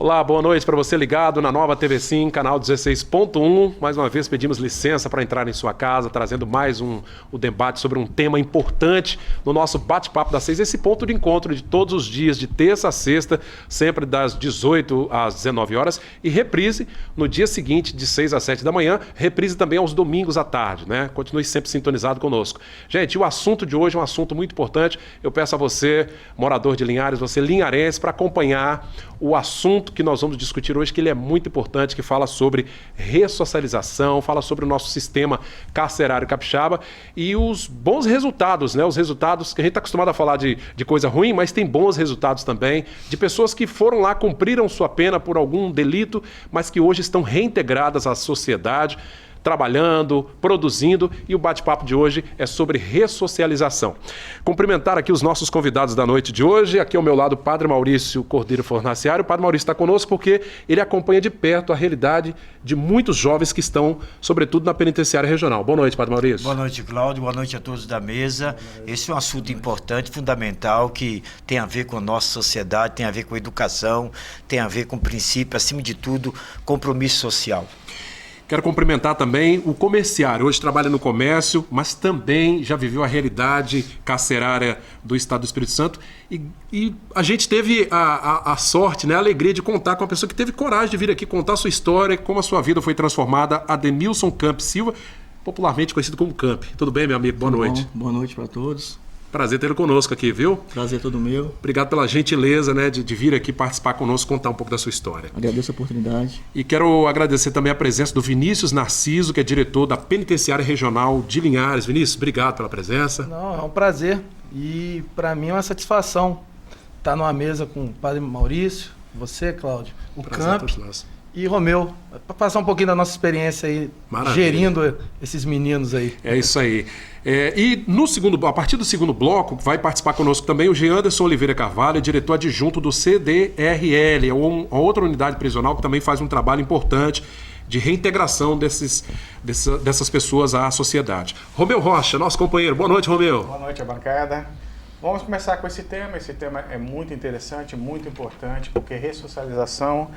Olá, boa noite para você ligado na Nova TV Sim, canal 16.1. Mais uma vez pedimos licença para entrar em sua casa, trazendo mais o debate sobre um tema importante no nosso bate-papo das 6. Esse ponto de encontro de todos os dias, de terça a sexta, sempre das 18 às 19 horas e reprise no dia seguinte, de 6 às 7 da manhã, reprise também aos domingos à tarde, né? Continue sempre sintonizado conosco. Gente, o assunto de hoje é um assunto muito importante. Eu peço a você, morador de Linhares, você linharense, para acompanhar o assunto que nós vamos discutir hoje, que ele é muito importante, que fala sobre ressocialização, fala sobre o nosso sistema carcerário capixaba e os bons resultados, né? Os resultados que a gente está acostumado a falar de coisa ruim, mas tem bons resultados também, de pessoas que foram lá, cumpriram sua pena por algum delito, mas que hoje estão reintegradas à sociedade, trabalhando, produzindo, e o bate-papo de hoje é sobre ressocialização. Cumprimentar aqui os nossos convidados da noite de hoje. Aqui ao meu lado, o Padre Maurício Cordeiro Fornaciari. O Padre Maurício está conosco porque ele acompanha de perto a realidade de muitos jovens que estão, sobretudo, na penitenciária regional. Boa noite, Padre Maurício. Boa noite, Cláudio. Boa noite a todos da mesa. Esse é um assunto importante, fundamental, que tem a ver com a nossa sociedade, tem a ver com a educação, tem a ver com princípio, acima de tudo, compromisso social. Quero cumprimentar também o comerciário. Hoje trabalha no comércio, mas também já viveu a realidade carcerária do Estado do Espírito Santo. E a gente teve a sorte, né, a alegria de contar com uma pessoa que teve coragem de vir aqui contar a sua história, como a sua vida foi transformada, Ademilson Camp Silva, popularmente conhecido como Camp. Tudo bem, meu amigo? Boa noite. Boa noite para todos. Prazer tê-lo conosco aqui, viu? Prazer todo meu. Obrigado pela gentileza, né, de vir aqui participar conosco, contar um pouco da sua história. Agradeço a oportunidade. E quero agradecer também a presença do Vinícius Narciso, que é diretor da Penitenciária Regional de Linhares. Vinícius, obrigado pela presença. Não, é um prazer e para mim é uma satisfação estar numa mesa com o Padre Maurício, você, Cláudio, o Camp e Romeu, para passar um pouquinho da nossa experiência aí, gerindo esses meninos aí. É isso aí. A partir do segundo bloco, vai participar conosco também o Jean Anderson Oliveira Carvalho, diretor adjunto do CDRL, uma outra unidade prisional que também faz um trabalho importante de reintegração dessas pessoas à sociedade. Romeu Rocha, nosso companheiro. Boa noite, Romeu. Boa noite, a bancada. Vamos começar com esse tema. Esse tema é muito interessante, muito importante, porque ressocialização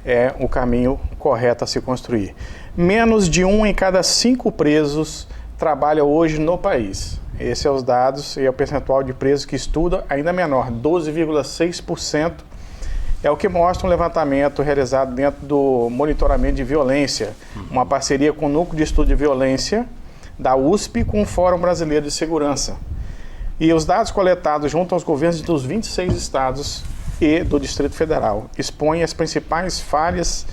é o caminho correto a se construir. Menos de 1 em cada 5 presos trabalha hoje no país. Esses são os dados e é o percentual de presos que estudam ainda menor, 12,6%. É o que mostra um levantamento realizado dentro do monitoramento de violência, uma parceria com o Núcleo de Estudo de Violência da USP com o Fórum Brasileiro de Segurança. E os dados coletados junto aos governos dos 26 estados e do Distrito Federal expõem as principais falhas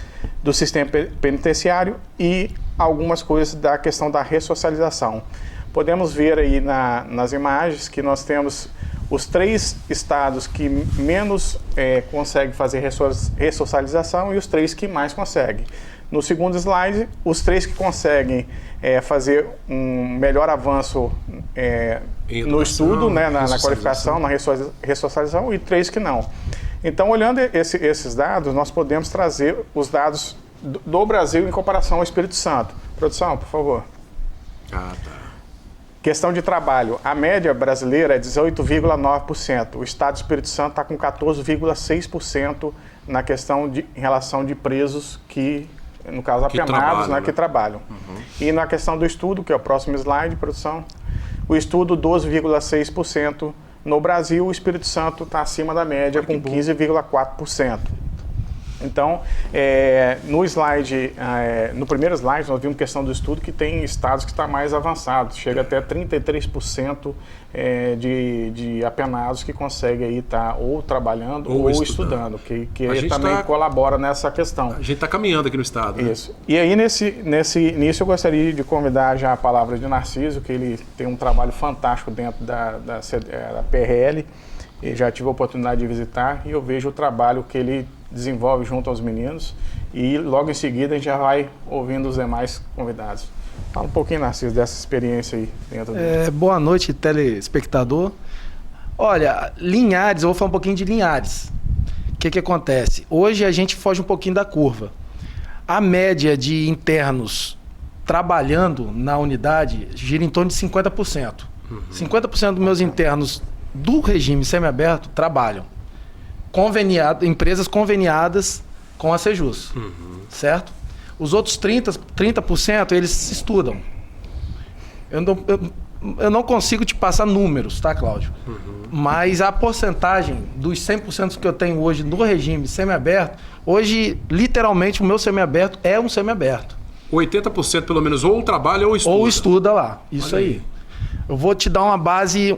do sistema penitenciário e algumas coisas da questão da ressocialização. Podemos ver aí nas imagens que nós temos os 3 estados que menos conseguem fazer ressocialização e os 3 que mais conseguem. No segundo slide, os 3 que conseguem fazer um melhor avanço no estudo, né, na qualificação, na ressocialização, e 3 que não. Então, olhando esses dados, nós podemos trazer os dados do Brasil em comparação ao Espírito Santo. Produção, por favor. Tá. Questão de trabalho. A média brasileira é 18,9%. O Estado do Espírito Santo está com 14,6% na questão em relação de presos que, no caso, apenados, né, que trabalham. E na questão do estudo, que é o próximo slide, produção, o estudo 12,6%. No Brasil, o Espírito Santo está acima da média, com 15,4%. Então, no primeiro slide, nós vimos questão do estudo que tem estados que está mais avançado, chega até 33% de apenados que conseguem aí estar ou trabalhando ou estudando, que também colabora nessa questão. A gente está caminhando aqui no estado. Isso. Né? E aí, nesse início, eu gostaria de convidar já a palavra de Narciso, que ele tem um trabalho fantástico dentro da PRL, e já tive a oportunidade de visitar, e eu vejo o trabalho que ele desenvolve junto aos meninos, e logo em seguida a gente já vai ouvindo os demais convidados. Fala um pouquinho, Narciso, dessa experiência aí dentro do... Boa noite, telespectador. Olha, Linhares, eu vou falar um pouquinho de Linhares. O que acontece? Hoje a gente foge um pouquinho da curva. A média de internos trabalhando na unidade gira em torno de 50%. 50% dos meus internos do regime semiaberto trabalham. Empresas conveniadas com a Sejus, certo? Os outros 30% eles estudam. Eu não consigo te passar números, tá, Cláudio? Mas a porcentagem dos 100% que eu tenho hoje no regime semiaberto, hoje, literalmente, o meu semiaberto é um semiaberto. 80% pelo menos ou trabalha ou estuda. Ou estuda lá, isso aí. Eu vou te dar uma base,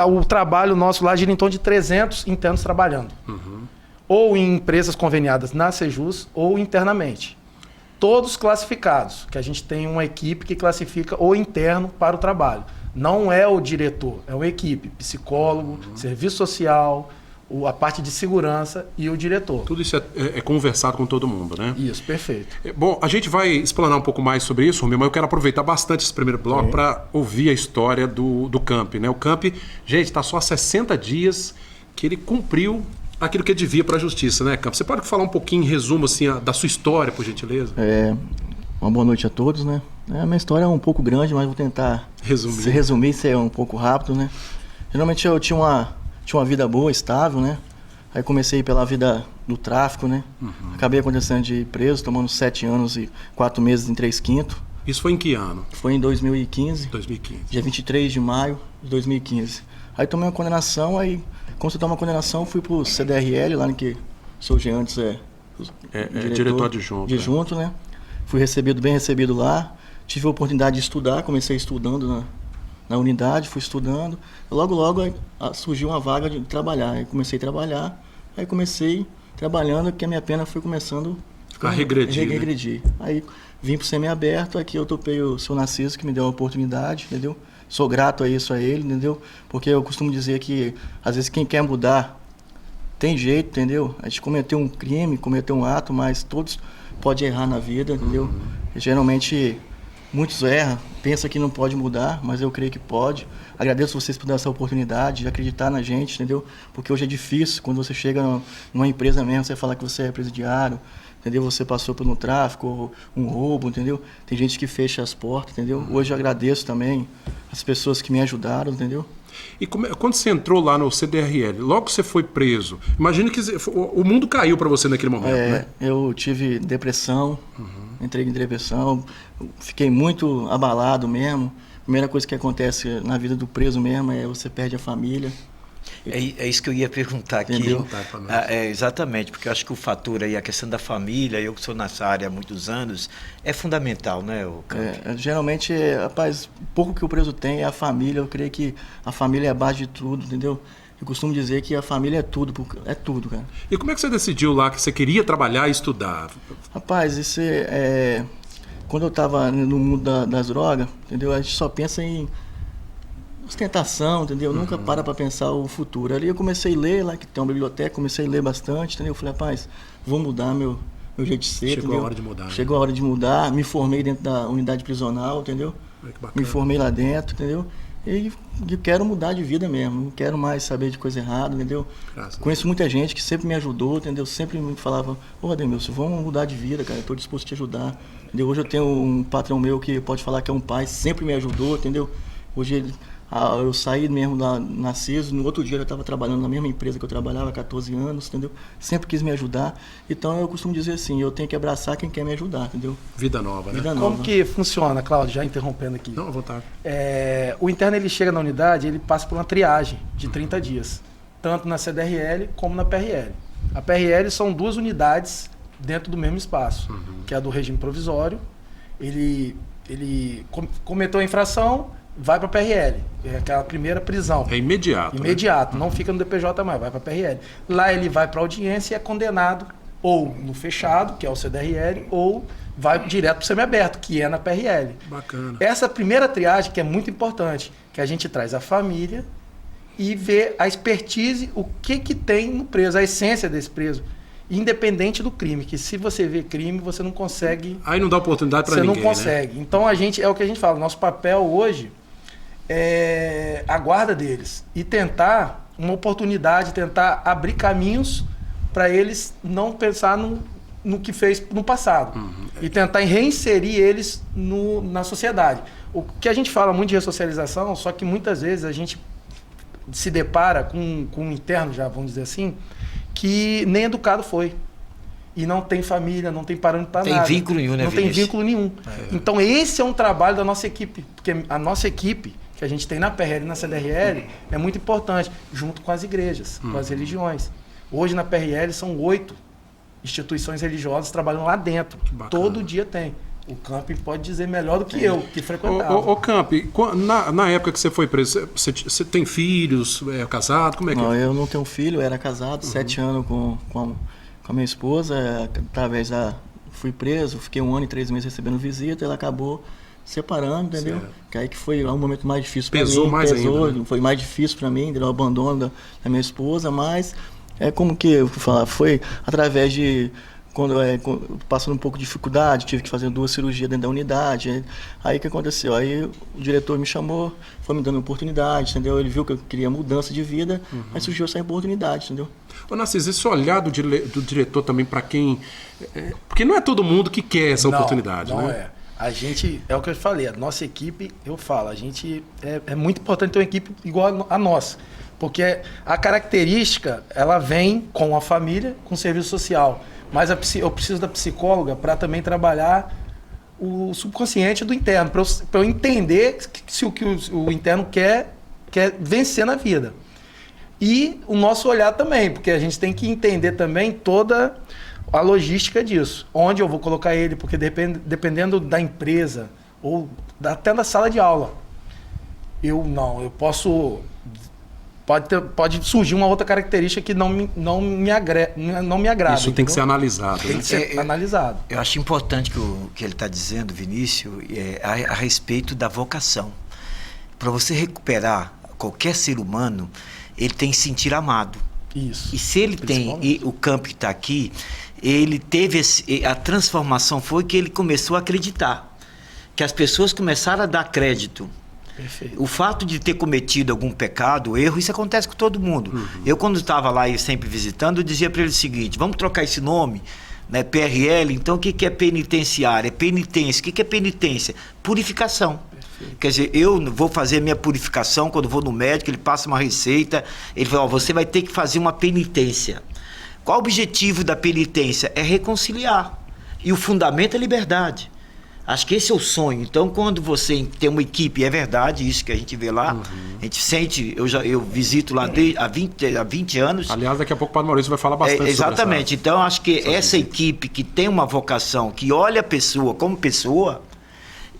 o trabalho nosso lá gira em torno de 300 internos trabalhando. Ou em empresas conveniadas na Sejus ou internamente. Todos classificados, que a gente tem uma equipe que classifica o interno para o trabalho. Não é o diretor, é uma equipe, psicólogo, serviço social, a parte de segurança e o diretor. Tudo isso é conversado com todo mundo, né? Isso, perfeito. Bom, a gente vai explanar um pouco mais sobre isso, Romeu, mas eu quero aproveitar bastante esse primeiro bloco para ouvir a história do Camp, né? O Camp, gente, está só há 60 dias que ele cumpriu aquilo que devia para a justiça, né, Camp? Você pode falar um pouquinho, em resumo, assim, da sua história, por gentileza? Uma boa noite a todos, né? A minha história é um pouco grande, mas vou tentar resumir, ser um pouco rápido, né? Geralmente eu tinha uma vida boa, estável, né? Aí comecei pela vida do tráfico, né? Acabei acontecendo de ir preso, tomando 7 anos e 4 meses em 3/5. Isso foi em que ano? Foi em 2015. 2015. Dia 23 de maio de 2015. Aí tomei uma condenação, aí quando você toma uma condenação, fui pro CDRL, lá no que o seu Jean antes diretor adjunto. Né? Fui bem recebido lá. Tive a oportunidade de estudar, comecei estudando na unidade, fui estudando. Logo surgiu uma vaga de trabalhar. Aí comecei a trabalhar, aí comecei trabalhando, que a minha pena foi começando a regredir. Né? Aí vim pro semiaberto, aqui eu topei o seu Narciso, que me deu a oportunidade, entendeu? Sou grato a isso a ele, entendeu? Porque eu costumo dizer que, às vezes, quem quer mudar tem jeito, entendeu? A gente cometeu um crime, cometeu um ato, mas todos podem errar na vida, entendeu? E, geralmente, muitos erram, pensam que não pode mudar, mas eu creio que pode. Agradeço vocês por dar essa oportunidade de acreditar na gente, entendeu? Porque hoje é difícil, quando você chega numa empresa mesmo, você fala que você é presidiário, entendeu? Você passou por um tráfico, um roubo, entendeu? Tem gente que fecha as portas, entendeu? Hoje eu agradeço também as pessoas que me ajudaram, entendeu? E quando você entrou lá no CDRL, logo que você foi preso, imagina que o mundo caiu para você naquele momento, né? Eu tive depressão, entrei em depressão, fiquei muito abalado mesmo. Primeira coisa que acontece na vida do preso mesmo é você perde a família. É isso que eu ia perguntar aqui. Exatamente, porque eu acho que o fator aí, a questão da família, eu que sou nessa área há muitos anos, é fundamental, né, o Camp? Geralmente, rapaz, pouco que o preso tem é a família. Eu creio que a família é a base de tudo, entendeu? Eu costumo dizer que a família é tudo, cara. E como é que você decidiu lá que você queria trabalhar e estudar? Rapaz, quando eu estava no mundo das drogas, entendeu? A gente só pensa em ostentação, entendeu? Nunca para pensar o futuro. Ali eu comecei a ler, lá que tem uma biblioteca, comecei a ler bastante, entendeu? Eu falei, rapaz, vou mudar meu jeito de ser, Chegou entendeu? a hora de mudar. Chegou a hora de mudar, me formei dentro da unidade prisional, entendeu? Me formei lá dentro, entendeu? E eu quero mudar de vida mesmo, não quero mais saber de coisa errada, entendeu? Conheço muita gente que sempre me ajudou, entendeu? Sempre me falava, Ademilson, vamos mudar de vida, cara, eu estou disposto a te ajudar. Entendeu? Hoje eu tenho um patrão meu que pode falar que é um pai, sempre me ajudou, entendeu? Hoje eu saí mesmo da Narciso, no outro dia eu estava trabalhando na mesma empresa que eu trabalhava há 14 anos, entendeu? Sempre quis me ajudar. Então eu costumo dizer assim, eu tenho que abraçar quem quer me ajudar, entendeu? Vida nova, né? Vida nova. Como que funciona, Cláudio, já interrompendo aqui? Não, à vontade. O interno, ele chega na unidade, ele passa por uma triagem de 30 dias, tanto na CDRL como na PRL. A PRL são 2 unidades dentro do mesmo espaço, que é a do regime provisório. Ele cometeu a infração, vai para a PRL, é aquela primeira prisão. É imediato. Imediato, né? Não fica no DPJ mais, vai para a PRL. Lá ele vai para a audiência e é condenado ou no fechado, que é o CDRL, ou vai direto para o semiaberto, que é na PRL. Bacana. Essa primeira triagem que é muito importante, que a gente traz a família e vê a expertise, o que tem no preso, a essência desse preso. Independente do crime, que se você vê crime, você não consegue... Aí não dá oportunidade para ninguém, você não consegue. Né? Então, é o que a gente fala, nosso papel hoje é a guarda deles e tentar uma oportunidade, tentar abrir caminhos para eles não pensar no que fez no passado e tentar reinserir eles na sociedade. O que a gente fala muito de ressocialização, só que muitas vezes a gente se depara com um interno, já vamos dizer assim, que nem educado foi. e não tem família, não tem parâmetro para Tem nada. vínculo nenhum, né, Não tem Vinícius? vínculo nenhum. Então esse é um trabalho da nossa equipe, porque a nossa equipe que a gente tem na PRL e na CDRL é muito importante, junto com as igrejas, com as religiões. Hoje na PRL são 8 instituições religiosas trabalhando lá dentro. bacana. Todo dia tem. O Campi pode dizer melhor do que eu, que frequentava. Ô Campi, na época que você foi preso, você tem filhos, é casado, como é que Não, é? eu não tenho filho, eu era casado, 7 anos com a minha esposa, através da... Fui preso, fiquei 1 ano e 3 meses recebendo visita, ela acabou separando, entendeu? Certo. Que aí que foi um momento mais difícil para mim. Pesou mais ainda, né? Foi mais difícil para mim, entendeu? O abandono da minha esposa, mas é como que eu vou falar, foi através de... Quando passando um pouco de dificuldade, tive que fazer 2 cirurgias dentro da unidade. Aí o que aconteceu? Aí o diretor me chamou, foi me dando oportunidade, entendeu? Ele viu que eu queria mudança de vida, aí surgiu essa oportunidade, entendeu? Ô Narciso, esse olhar do diretor também para quem... porque não é todo mundo que quer essa oportunidade, não né? É. A gente, é o que eu falei, a nossa equipe, eu falo, a gente é muito importante ter uma equipe igual a nossa. Porque a característica, ela vem com a família, com o serviço social. Mas eu preciso da psicóloga para também trabalhar o subconsciente do interno, para eu entender se o que o interno quer vencer na vida. E o nosso olhar também, porque a gente tem que entender também toda a logística disso. Onde eu vou colocar ele, porque dependendo da empresa, ou até da sala de aula, eu posso... Pode surgir uma outra característica que não me agrada. Isso tem que ser analisado. Tem Né? que ser analisado. Eu acho importante que o que ele está dizendo, Vinícius, a respeito da vocação. Para você recuperar qualquer ser humano, ele tem que se sentir amado. Isso. E se ele tem, e o Campi que está aqui, ele teve a transformação foi que ele começou a acreditar. Que as pessoas começaram a dar crédito. Perfeito. O fato de ter cometido algum pecado, erro, isso acontece com todo mundo. Eu, quando estava lá e sempre visitando, eu dizia para ele o seguinte: vamos trocar esse nome, né, PRL. Então, o que é penitenciária? É penitência. O que é penitência? Purificação. Perfeito. Quer dizer, eu vou fazer a minha purificação quando vou no médico, ele passa uma receita, ele fala: você vai ter que fazer uma penitência. Qual o objetivo da penitência? É reconciliar. E o fundamento é liberdade. Acho que esse é o sonho. Então, quando você tem uma equipe, é verdade isso que a gente vê lá, a gente sente, eu visito lá há 20 anos. Aliás, daqui a pouco o Padre Maurício vai falar bastante exatamente. sobre Então, acho que essa equipe que tem uma vocação, que olha a pessoa como pessoa,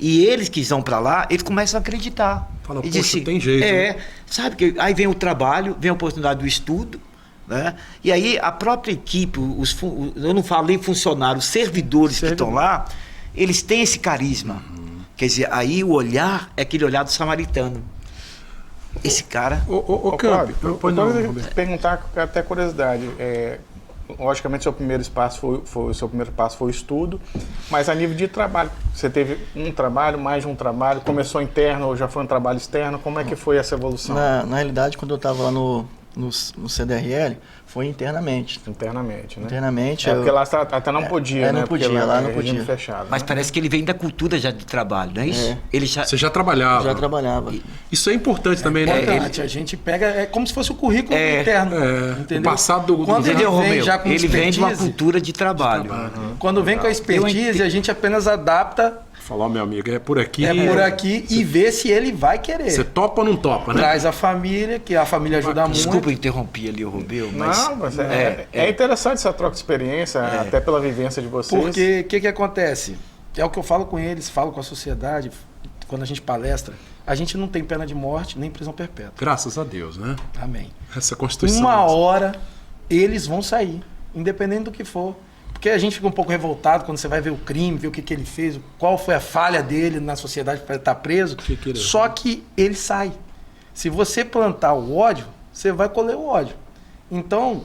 e eles que vão para lá, eles começam a acreditar. Fala, e poxa, tem jeito, né? Sabe que aí vem o trabalho, vem a oportunidade do estudo, né? E aí a própria equipe, eu não falo nem funcionários, os servidores que estão lá, eles têm esse carisma. Quer dizer, aí o olhar é aquele olhar do samaritano. Esse cara... O Campi, pode perguntar até curiosidade. Logicamente, seu primeiro passo foi o estudo, mas a nível de trabalho, você teve um trabalho, mais de um trabalho, começou interno ou já foi um trabalho externo? Como é que foi essa evolução? Na realidade, quando eu estava lá no CDRL, foi internamente. Internamente, né? Internamente. Porque lá até não podia, né? Não podia, lá não podia. Fechado, Mas né? parece que ele vem da cultura já de trabalho, não é isso? Ele Você já trabalhava. Já trabalhava. Isso é importante também, né? A gente pega, é como se fosse o currículo interno. O passado do... Quando Entendeu, ele vem Romeu? já com Ele vem de uma expertise, cultura de trabalho. Quando vem com a expertise, a gente apenas adapta, Falou, meu amigo, é por aqui. e vê se ele vai querer. Você topa ou não topa, né? Traz a família, que a família ajuda muito. Desculpa interromper ali o Romeu, mas... Não, mas é interessante essa troca de experiência, até pela vivência de vocês. Porque o que acontece? É o que eu falo com eles, falo com a sociedade, quando a gente palestra, a gente não tem pena de morte nem prisão perpétua. Graças a Deus, né? Amém. Essa Constituição. Uma hora eles vão sair, independente do que for. Porque a gente fica um pouco revoltado quando você vai ver o crime, ver o que ele fez, qual foi a falha dele na sociedade para ele estar preso. Só que ele sai. Se você plantar o ódio, você vai colher o ódio. Então,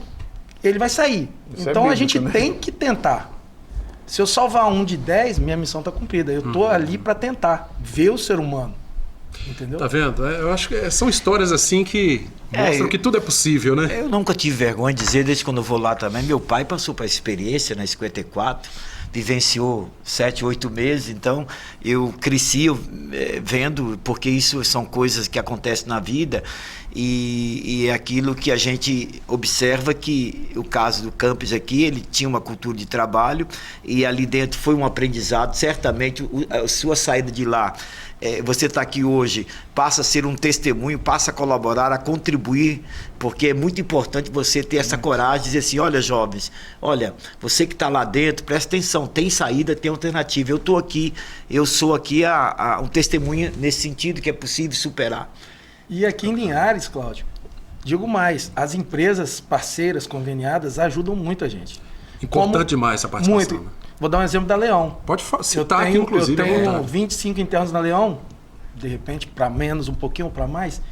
ele vai sair. Isso então, a bíblico, gente né? tem que tentar. Se eu salvar 1 de 10, minha missão está cumprida. Eu estou ali para tentar ver o ser humano. Entendeu? Tá vendo? Eu acho que são histórias assim que mostram que tudo é possível, né? Eu nunca tive vergonha de dizer, desde quando eu vou lá também, meu pai passou por essa experiência na 54, vivenciou 7, 8 meses, então eu cresci vendo, porque isso são coisas que acontecem na vida e é aquilo que a gente observa, que o caso do Campos aqui, ele tinha uma cultura de trabalho e ali dentro foi um aprendizado, certamente a sua saída de lá, você está aqui hoje, passa a ser um testemunho, passa a colaborar, a contribuir, porque é muito importante você ter essa coragem de dizer assim, olha jovens, olha, você que está lá dentro, presta atenção, tem saída, tem alternativa, eu estou aqui, eu sou aqui um testemunho nesse sentido que é possível superar. E aqui em Linhares, Cláudio, digo mais, as empresas parceiras conveniadas ajudam muito a gente. Importante demais essa participação. Muito. Né? Vou dar um exemplo da Leão. Pode citar aqui, inclusive. Eu tenho 25 internos na Leão, de repente para menos, um pouquinho para mais,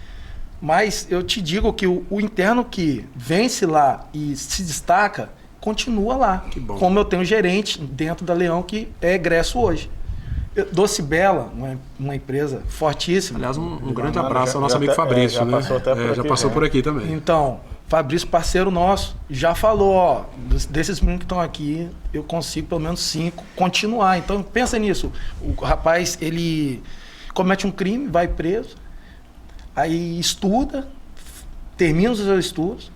mas eu te digo que o interno que vence lá e se destaca, continua lá. Que bom. Como eu tenho gerente dentro da Leão que é egresso hoje. Doce Bela, uma empresa fortíssima. Aliás, um grande abraço ao nosso amigo Fabrício, já né? passou até por Já aqui, passou né? por aqui também. Então, Fabrício, parceiro nosso, já falou, ó, desses meninos que estão aqui, eu consigo pelo menos 5 continuar. Então, pensa nisso. O rapaz, ele comete um crime, vai preso, aí estuda, termina os seus estudos,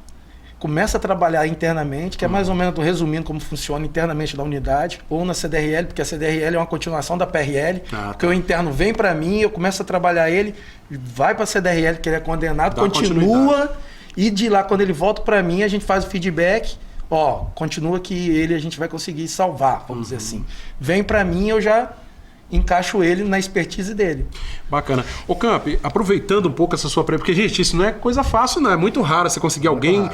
começa a trabalhar internamente, que é mais ou menos resumindo como funciona internamente da unidade, ou na CDRL, porque a CDRL é uma continuação da PRL, porque o interno vem para mim, eu começo a trabalhar ele, vai para a CDRL, que ele é condenado, Dá continua, e de lá, quando ele volta para mim, a gente faz o feedback, ó, continua que a gente vai conseguir salvar, vamos dizer assim. Vem para mim, eu já encaixo ele na expertise dele. Bacana. Ô Camp, aproveitando um pouco essa sua porque, gente, isso não é coisa fácil, não. É muito raro você conseguir alguém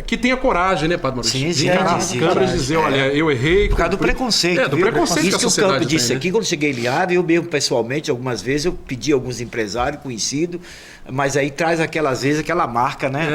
que tenha coragem, né, Padre Maurício? Sim, sim, de encarar as câmeras e dizer, olha, eu errei. Por causa do preconceito. Do viu? preconceito Isso que a que o sociedade Campo disse tem, né? aqui, quando cheguei em Linhares, eu mesmo pessoalmente, algumas vezes, eu pedi a alguns empresários conhecidos, mas aí traz às vezes aquela marca, né?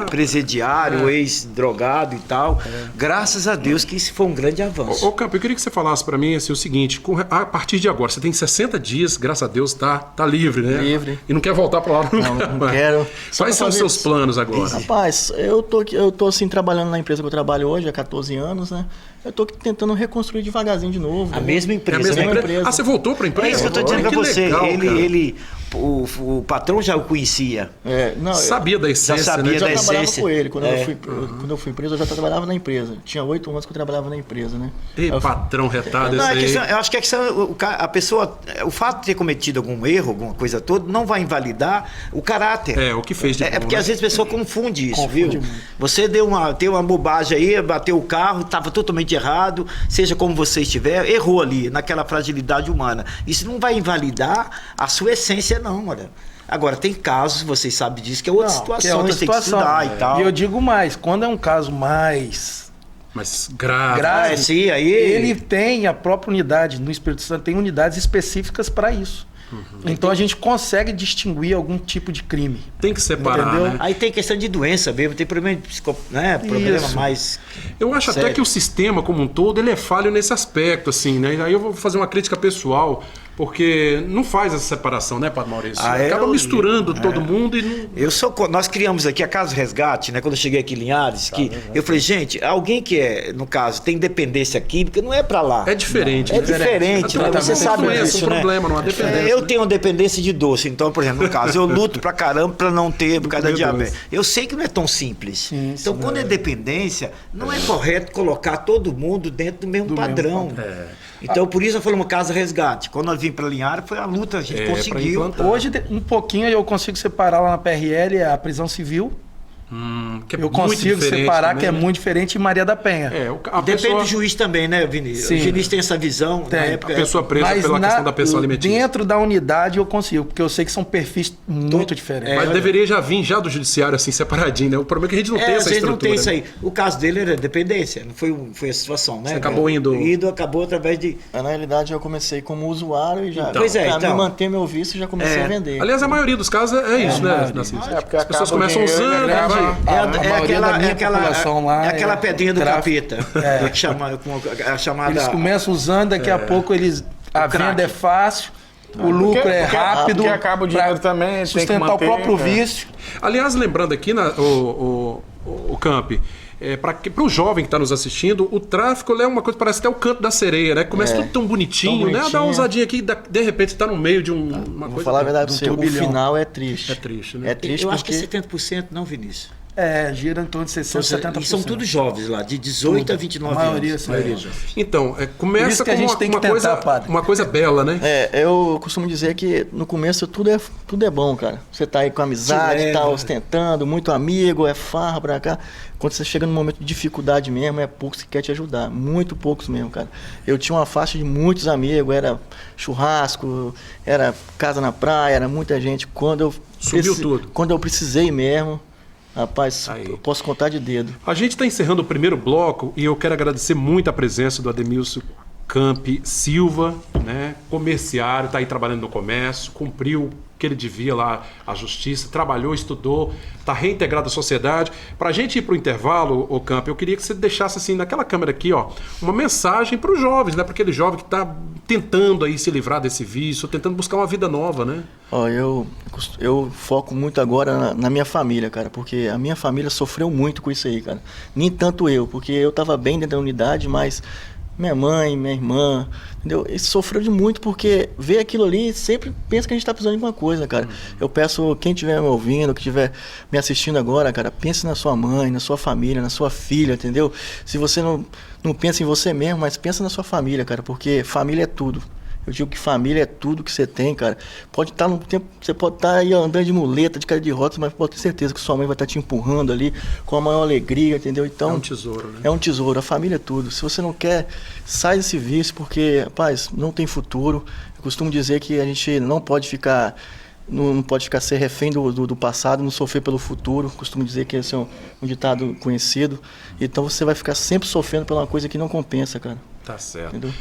Presidiário, ex-drogado e tal. Graças a Deus que isso foi um grande avanço. Ô Campo, eu queria que você falasse para mim assim, o seguinte, a partir de agora, você tem 60 dias, graças a Deus, tá livre, né? Livre. E não quer voltar para lá nunca. Não quero. Quais são os seus planos agora? Rapaz, eu tô assim trabalhando na empresa que eu trabalho hoje há 14 anos, né? Eu tô tentando reconstruir devagarzinho de novo. A né? mesma empresa. É a mesma empresa. Ah, você voltou para a empresa? É isso que eu estou dizendo Olha, para que você. legal, O patrão já o conhecia. Sabia da essência, já sabia né? Eu já da trabalhava essência. com ele. Quando eu fui preso, eu já trabalhava na empresa. Tinha 8 anos que eu trabalhava na empresa, né? Ei, patrão retado Não, esse aí. eu acho que a pessoa, o fato de ter cometido algum erro, alguma coisa toda, não vai invalidar o caráter. O que fez de bom, porque né? às vezes a pessoa confunde isso, viu? Você deu uma bobagem aí, bateu o carro, estava totalmente errado, seja como você estiver, errou ali, naquela fragilidade humana. Isso não vai invalidar a sua essência, não, olha. Agora, tem casos, vocês sabem disso, que é outra situação, tem que estudar e tal. E eu digo mais, quando é um caso mais grave. Sim, aí... ele tem a própria unidade, no Espírito Santo tem unidades específicas para isso. Então a gente consegue distinguir algum tipo de crime. Tem que separar, Entendeu? né? Aí tem questão de doença mesmo, tem problema de problema Isso. mais... Eu acho até sério. que o sistema como um todo, ele é falho nesse aspecto, assim, né? Aí eu vou fazer uma crítica pessoal, porque não faz essa separação, né, Padre Maurício? Acaba misturando todo mundo e não... Nós criamos aqui a Casa Resgate, né? Quando eu cheguei aqui em Linhares, eu falei, gente, alguém que no caso, tem dependência química, não é pra lá. É diferente, É né? diferente, né? Você sabe não é disso, um né? problema, não há dependência. Eu tenho uma dependência de doce, então, por exemplo, no caso, eu luto pra caramba pra não ter por causa da diabetes. Eu sei que não é tão simples. Então, quando é dependência, não é correto colocar todo mundo dentro do mesmo padrão. Então, por isso eu falei uma Casa Resgate. Quando nós vimos para Linhares, foi a luta, a gente conseguiu. Hoje, um pouquinho eu consigo separar lá na PRL a prisão civil. Que é Eu muito consigo diferente separar, também, que é né? muito diferente em Maria da Penha. Depende do juiz também, né, Vinícius? Sim. O juiz tem essa visão. Tem. Na época, A pessoa presa Mas pela questão da pessoa alimentícia. dentro da unidade eu consigo, porque eu sei que são perfis muito diferentes. Mas deveria já vir já do judiciário assim, separadinho, né? O problema é que a gente não tem essa a gente estrutura. não tem isso né? aí. O caso dele era dependência, não foi a situação, né? Você acabou indo... Acabou através de... Na realidade, eu comecei como usuário e já, Pois é, pra então. me manter meu vício, já comecei a vender. Aliás, a maioria dos casos é isso, né, Narciso? porque As pessoas acaba o começam dinheiro, usando, né? maioria da minha população lá aquela é pedrinha do tráfico. capeta. Que chama, a chamada... Eles começam usando, daqui a pouco a venda é fácil, o lucro é rápido. Porque acaba o dinheiro também, tem que sustentar manter, o próprio vício. Aliás, lembrando aqui, o Camp, Para o jovem que está nos assistindo, o tráfico é uma coisa, parece até o canto da sereia, né? Começa tudo tão bonitinho, né? Dá uma ousadinha aqui, de repente você está no meio de uma coisa... Vou falar a verdade pra você, o final é triste. É triste, né? É triste Eu porque... acho que é 70%, não, Vinícius? Gira em torno de 60%, 70%. E são todos jovens lá, de 18 a 29 A maioria, anos. sim. Então, Por começa isso que com a gente tem que tentar, padre. uma coisa bela, né? Eu costumo dizer que no começo tudo é bom, cara. Você tá aí com amizade, tá ostentando, muito amigo, é farra pra cá. Quando você chega num momento de dificuldade mesmo, é poucos que quer te ajudar. Muito poucos mesmo, cara. Eu tinha uma faixa de muitos amigos, era churrasco, era casa na praia, era muita gente. Subiu tudo. Quando eu precisei mesmo, rapaz, eu posso contar de dedo. A gente está encerrando o primeiro bloco e eu quero agradecer muito a presença do Ademilson Campi Silva, né? Comerciário, está aí trabalhando no comércio, cumpriu o que ele devia lá à justiça, trabalhou, estudou, está reintegrado à sociedade. Para a gente ir para o intervalo, ô Campi, eu queria que você deixasse assim, naquela câmera aqui, ó, uma mensagem para os jovens, né? Para aquele jovem que está tentando aí se livrar desse vício, tentando buscar uma vida nova, né? Eu foco muito agora na minha família, cara, porque a minha família sofreu muito com isso aí, cara. Nem tanto eu, porque eu estava bem dentro da unidade, mas minha mãe, minha irmã, entendeu? Eles sofreu de muito porque vê aquilo ali e sempre pensa que a gente está precisando de alguma coisa, cara. Eu peço, quem estiver me ouvindo, que estiver me assistindo agora, cara, pense na sua mãe, na sua família, na sua filha, entendeu? Se você não pensa em você mesmo, mas pensa na sua família, cara, porque família é tudo. Eu digo que família é tudo que você tem, cara. Pode estar no tempo, você pode estar aí andando de muleta, de cadeira de rodas, mas pode ter certeza que sua mãe vai estar te empurrando ali com a maior alegria, entendeu? Então, é um tesouro, né? É um tesouro, a família é tudo. Se você não quer, sai desse vício, porque, rapaz, não tem futuro. Eu costumo dizer que a gente não pode ficar ser refém do passado, não sofrer pelo futuro. Costumo dizer que esse é um ditado conhecido. Então você vai ficar sempre sofrendo por uma coisa que não compensa, cara. Tá certo. Entendeu?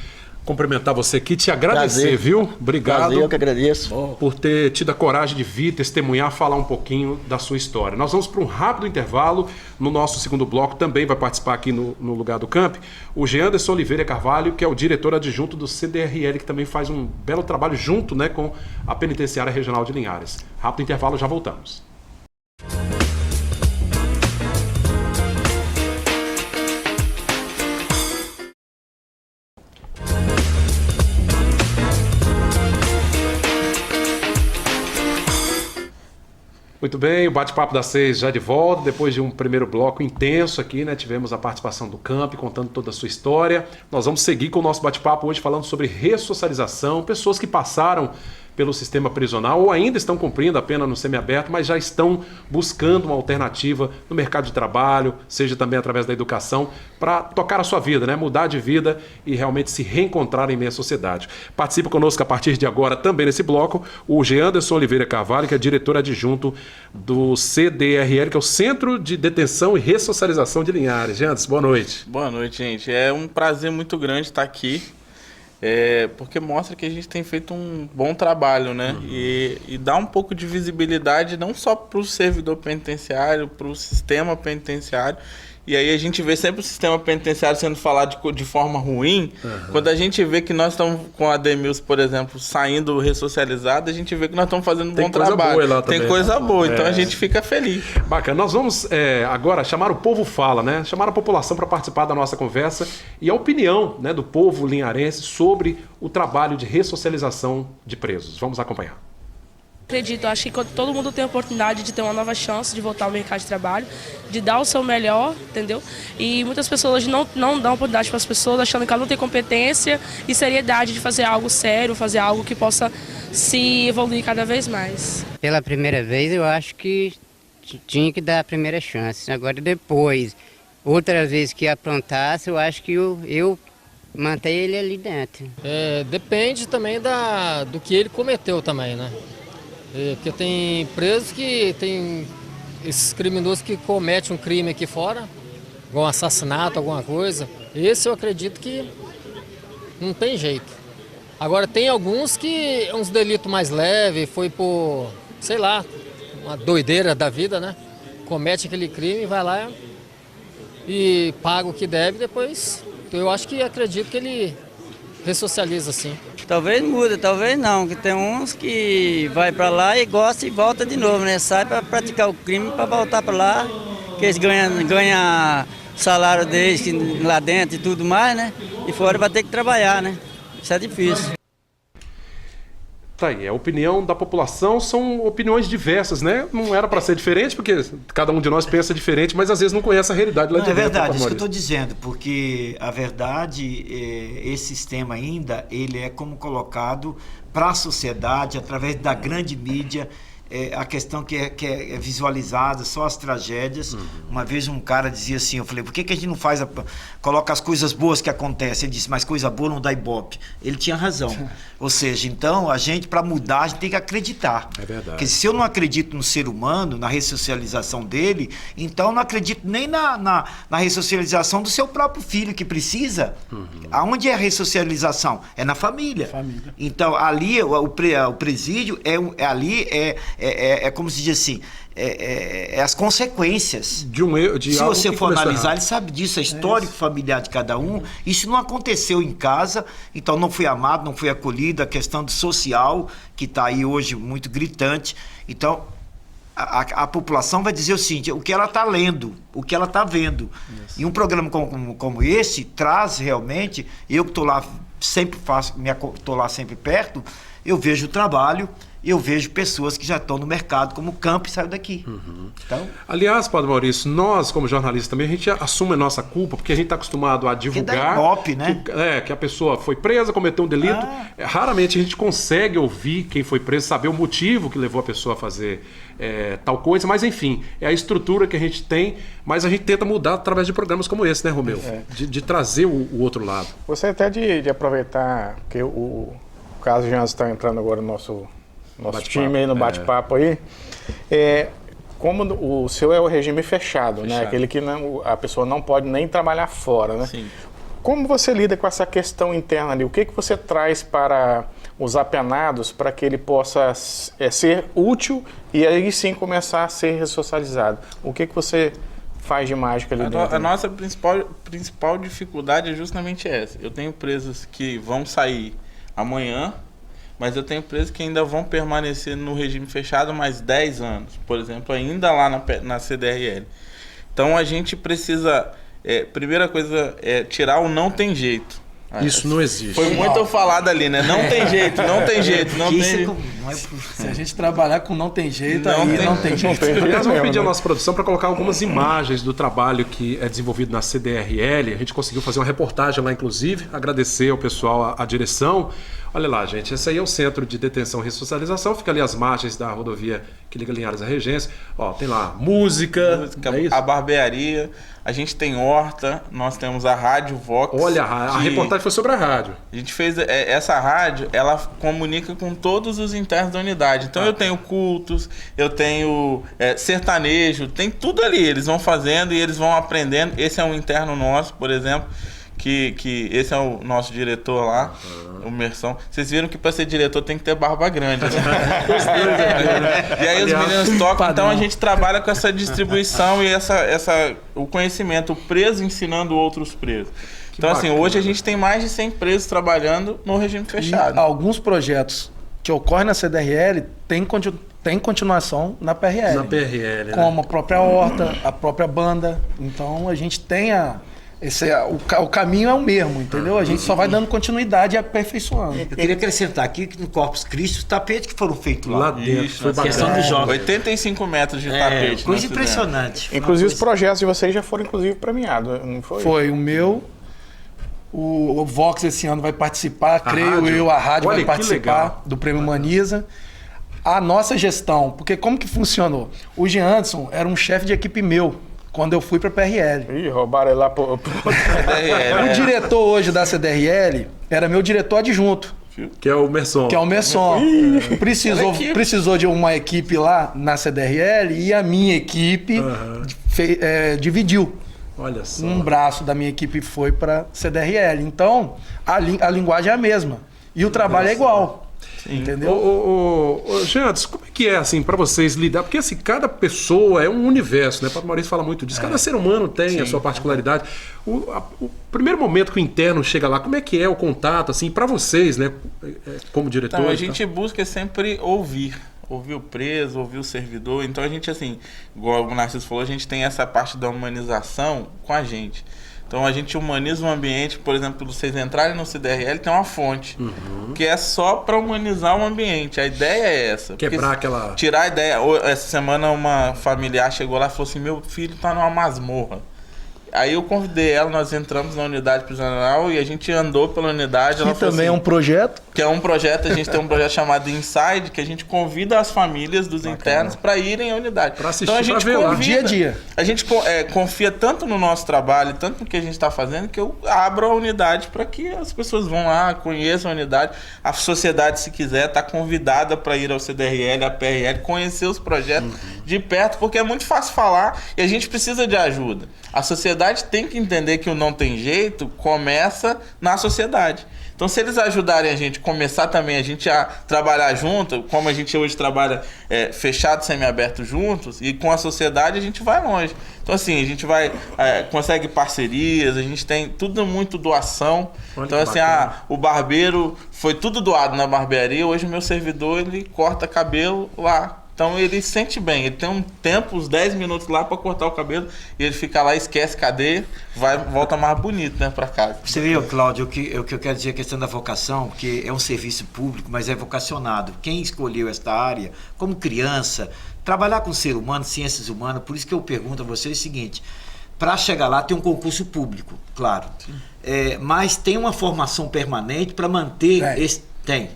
Cumprimentar você aqui, te agradecer, Prazer. viu? Obrigado. Prazer, eu que agradeço. Por ter tido a coragem de vir, testemunhar, falar um pouquinho da sua história. Nós vamos para um rápido intervalo. No nosso segundo bloco também vai participar aqui no lugar do Campi o Jeanderson Oliveira Carvalho, que é o diretor adjunto do CDRL, que também faz um belo trabalho junto, né, com a Penitenciária Regional de Linhares. Rápido intervalo, já voltamos. Muito bem, o Bate-Papo das 6 já de volta, depois de um primeiro bloco intenso aqui, né? Tivemos a participação do Campi, contando toda a sua história. Nós vamos seguir com o nosso bate-papo hoje falando sobre ressocialização, pessoas que passaram pelo sistema prisional ou ainda estão cumprindo a pena no semiaberto, mas já estão buscando uma alternativa no mercado de trabalho, seja também através da educação, para tocar a sua vida, né? Mudar de vida e realmente se reencontrar em meio à sociedade. Participa conosco a partir de agora também nesse bloco o Jeanderson Oliveira Carvalho, que é diretor adjunto do CDRL, que é o Centro de Detenção e Ressocialização de Linhares. Jeanderson, boa noite. Boa noite, gente. É um prazer muito grande estar aqui. Porque mostra que a gente tem feito um bom trabalho, né? E dá um pouco de visibilidade não só para o servidor penitenciário, para o sistema penitenciário. E aí a gente vê sempre o sistema penitenciário sendo falado de forma ruim. Quando a gente vê que nós estamos com a Ademilson, por exemplo, saindo ressocializado, a gente vê que nós estamos fazendo um bom trabalho. Tem coisa boa, então a gente fica feliz. Bacana. Nós vamos agora chamar o povo fala, né? Chamar a população para participar da nossa conversa e a opinião, né, do povo linharense sobre o trabalho de ressocialização de presos. Vamos acompanhar. Acho que todo mundo tem a oportunidade de ter uma nova chance de voltar ao mercado de trabalho, de dar o seu melhor, entendeu? E muitas pessoas não dão oportunidade para as pessoas, achando que ela não tem competência e seriedade de fazer algo sério, fazer algo que possa se evoluir cada vez mais. Pela primeira vez, eu acho que tinha que dar a primeira chance. Agora, depois, outra vez que aprontasse, eu acho que eu manter ele ali dentro. Depende também do que ele cometeu também, né? Porque tem presos que tem esses criminosos que cometem um crime aqui fora, igual um assassinato, alguma coisa. Esse eu acredito que não tem jeito. Agora tem alguns que é uns delitos mais leves, foi por, sei lá, uma doideira da vida, né? Comete aquele crime, vai lá e paga o que deve, depois eu acho que acredito que ele ressocializa sim. Talvez muda, talvez não, que tem uns que vai para lá e gosta e volta de novo, né? Sai para praticar o crime para voltar para lá, que eles ganham salário deles lá dentro e tudo mais, né? E fora vai ter que trabalhar, né? Isso é difícil. Tá aí, a opinião da população são opiniões diversas, né? Não era para ser diferente, porque cada um de nós pensa diferente, mas às vezes não conhece a realidade lá de dentro. É verdade, isso que eu estou dizendo, porque a verdade, esse sistema ainda, ele é como colocado para a sociedade, através da grande mídia, a questão que é visualizada, só as tragédias. Uma vez um cara dizia assim, eu falei, por que a gente não coloca as coisas boas que acontecem? Ele disse, mas coisa boa não dá ibope. Ele tinha razão. Ou seja, então, a gente, para mudar, a gente tem que acreditar. É verdade. Porque se eu não acredito no ser humano, na ressocialização dele, então eu não acredito nem na ressocialização do seu próprio filho, que precisa. Aonde é a ressocialização? É na família. Então, ali, o presídio, é como se diz assim, as consequências. Se você for analisar, ele sabe disso, é histórico familiar de cada um. Isso não aconteceu em casa, então não fui amado, não fui acolhido. A questão do social, que está aí hoje muito gritante. Então, a população vai dizer o seguinte, o que ela está lendo, o que ela está vendo. E um programa como esse traz realmente, eu que estou lá sempre estou lá sempre perto, eu vejo o trabalho, eu vejo pessoas que já estão no mercado, como o Campo, e saiu daqui. Então, aliás, Padre Maurício, nós, como jornalistas também, a gente assume a nossa culpa, porque a gente está acostumado a divulgar né? que a pessoa foi presa, cometeu um delito. Raramente a gente consegue ouvir quem foi preso, saber o motivo que levou a pessoa a fazer tal coisa, mas enfim, é a estrutura que a gente tem, mas a gente tenta mudar através de programas como esse, né, Romeu? De trazer o outro lado. Gostaria até de aproveitar, porque o caso já está entrando agora no nosso time aí no bate-papo aí, como o seu é o regime fechado, né? Aquele que a pessoa não pode nem trabalhar fora, né? Sim. Como você lida com essa questão interna ali? O que você traz para os apenados para que ele possa ser útil e aí sim começar a ser ressocializado? O que você faz de mágica ali dentro? A nossa principal dificuldade é justamente essa. Eu tenho presos que vão sair amanhã, mas eu tenho presos que ainda vão permanecer no regime fechado mais 10 anos, por exemplo, ainda lá na CDRL. Então a gente precisa, primeira coisa, tirar o não tem jeito. Isso não existe. Foi muito falado ali, né? Não tem jeito, não tem jeito, não tem jeito. Se a gente trabalhar com não tem jeito, não tem jeito. Aliás, vamos pedir a nossa produção para colocar algumas imagens do trabalho que é desenvolvido na CDRL. A gente conseguiu fazer uma reportagem lá, inclusive, agradecer ao pessoal, a direção. Olha lá, gente, esse aí é o Centro de Detenção e Ressocialização, fica ali às margens da rodovia que liga Linhares à Regência. Ó, tem lá música, a barbearia, a gente tem horta, nós temos a Rádio Vox. Olha, a reportagem foi sobre a rádio. A gente fez essa rádio, ela comunica com todos os internos da unidade. Então eu tenho cultos, eu tenho sertanejo, tem tudo ali. Eles vão fazendo e eles vão aprendendo. Esse é um interno nosso, por exemplo, que esse é o nosso diretor lá, o Mersão. Vocês viram que para ser diretor tem que ter barba grande, né? E aí os meninos tocam, então a gente trabalha com essa distribuição e o conhecimento, o preso ensinando outros presos. Então assim, hoje a gente tem mais de 100 presos trabalhando no regime fechado. E alguns projetos que ocorrem na CDRL tem continuação na PRL. Na PRL, como a própria horta, a própria banda. Então a gente tem o caminho é o mesmo, entendeu? A gente só vai dando continuidade e aperfeiçoando. Eu queria acrescentar aqui que no Corpus Christi os tapetes que foram feitos lá dentro. Isso, foi questão dos jovens. 85 metros de tapete. Coisa impressionante. Inclusive os projetos de vocês já foram inclusive premiados, não foi? Foi o meu. O Vox esse ano vai participar, a rádio vai participar do Prêmio Humaniza. A nossa gestão, porque como que funcionou? O Jean Anderson era um chefe de equipe meu quando eu fui para a PRL. Ih, roubaram ele lá pro O diretor hoje da CDRL era meu diretor adjunto. Que é o Merson. Precisou de uma equipe lá na CDRL e a minha equipe dividiu. Olha só. Um braço da minha equipe foi para CDRL. Então, a linguagem é a mesma. E o trabalho é igual. Sim. Entendeu? Jantos, como é que é assim para vocês lidar? Porque assim, cada pessoa é um universo, né? O Padre Maurício fala muito disso. Cada ser humano tem a sua particularidade. O primeiro momento que o interno chega lá, como é que é o contato, assim, para vocês, né? Como diretor? Então, a gente busca sempre ouvir Ouvir o preso, ouvir o servidor. Então a gente, assim, igual o Narciso falou, a gente tem essa parte da humanização com a gente. Então a gente humaniza o ambiente, por exemplo, vocês entrarem no CDRL, tem uma fonte, que é só para humanizar o ambiente. A ideia é essa. Quebrar aquela... Tirar a ideia. Essa semana uma familiar chegou lá e falou assim, meu filho tá numa masmorra. Aí eu convidei ela, nós entramos na unidade prisional e a gente andou pela unidade. Que também é um projeto? Que é um projeto, a gente tem um projeto chamado Inside, que a gente convida as famílias dos internos para irem à unidade. Para assistir, então a gente ver lá, dia a dia. A gente confia tanto no nosso trabalho, tanto no que a gente está fazendo, que eu abro a unidade para que as pessoas vão lá, conheçam a unidade. A sociedade, se quiser, está convidada para ir ao CDRL, à PRL, conhecer os projetos de perto, porque é muito fácil falar e a gente precisa de ajuda. A sociedade tem que entender que o não tem jeito começa na sociedade. Então, se eles ajudarem a gente, começar também a gente a trabalhar junto, como a gente hoje trabalha fechado, semiaberto juntos, e com a sociedade a gente vai longe. Então, assim, a gente vai, consegue parcerias, a gente tem tudo muito doação. Olha, então, assim, o barbeiro foi tudo doado na barbearia, hoje o meu servidor, ele corta cabelo lá. Então ele sente bem, ele tem um tempo, uns 10 minutos lá para cortar o cabelo e ele fica lá, esquece cadê, volta mais bonito, né, para casa. Você viu, Cláudio, o que eu quero dizer, a questão da vocação, que é um serviço público, mas é vocacionado. Quem escolheu esta área, como criança, trabalhar com ser humano, ciências humanas, por isso que eu pergunto a vocês o seguinte, para chegar lá tem um concurso público, claro, mas tem uma formação permanente para manter esse... Tem.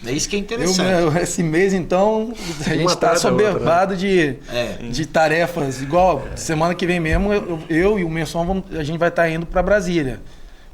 É isso que é interessante. Esse mês, então, a gente está soberbado de tarefas. Igual, semana que vem mesmo, eu e o Merson, a gente vai estar indo para Brasília.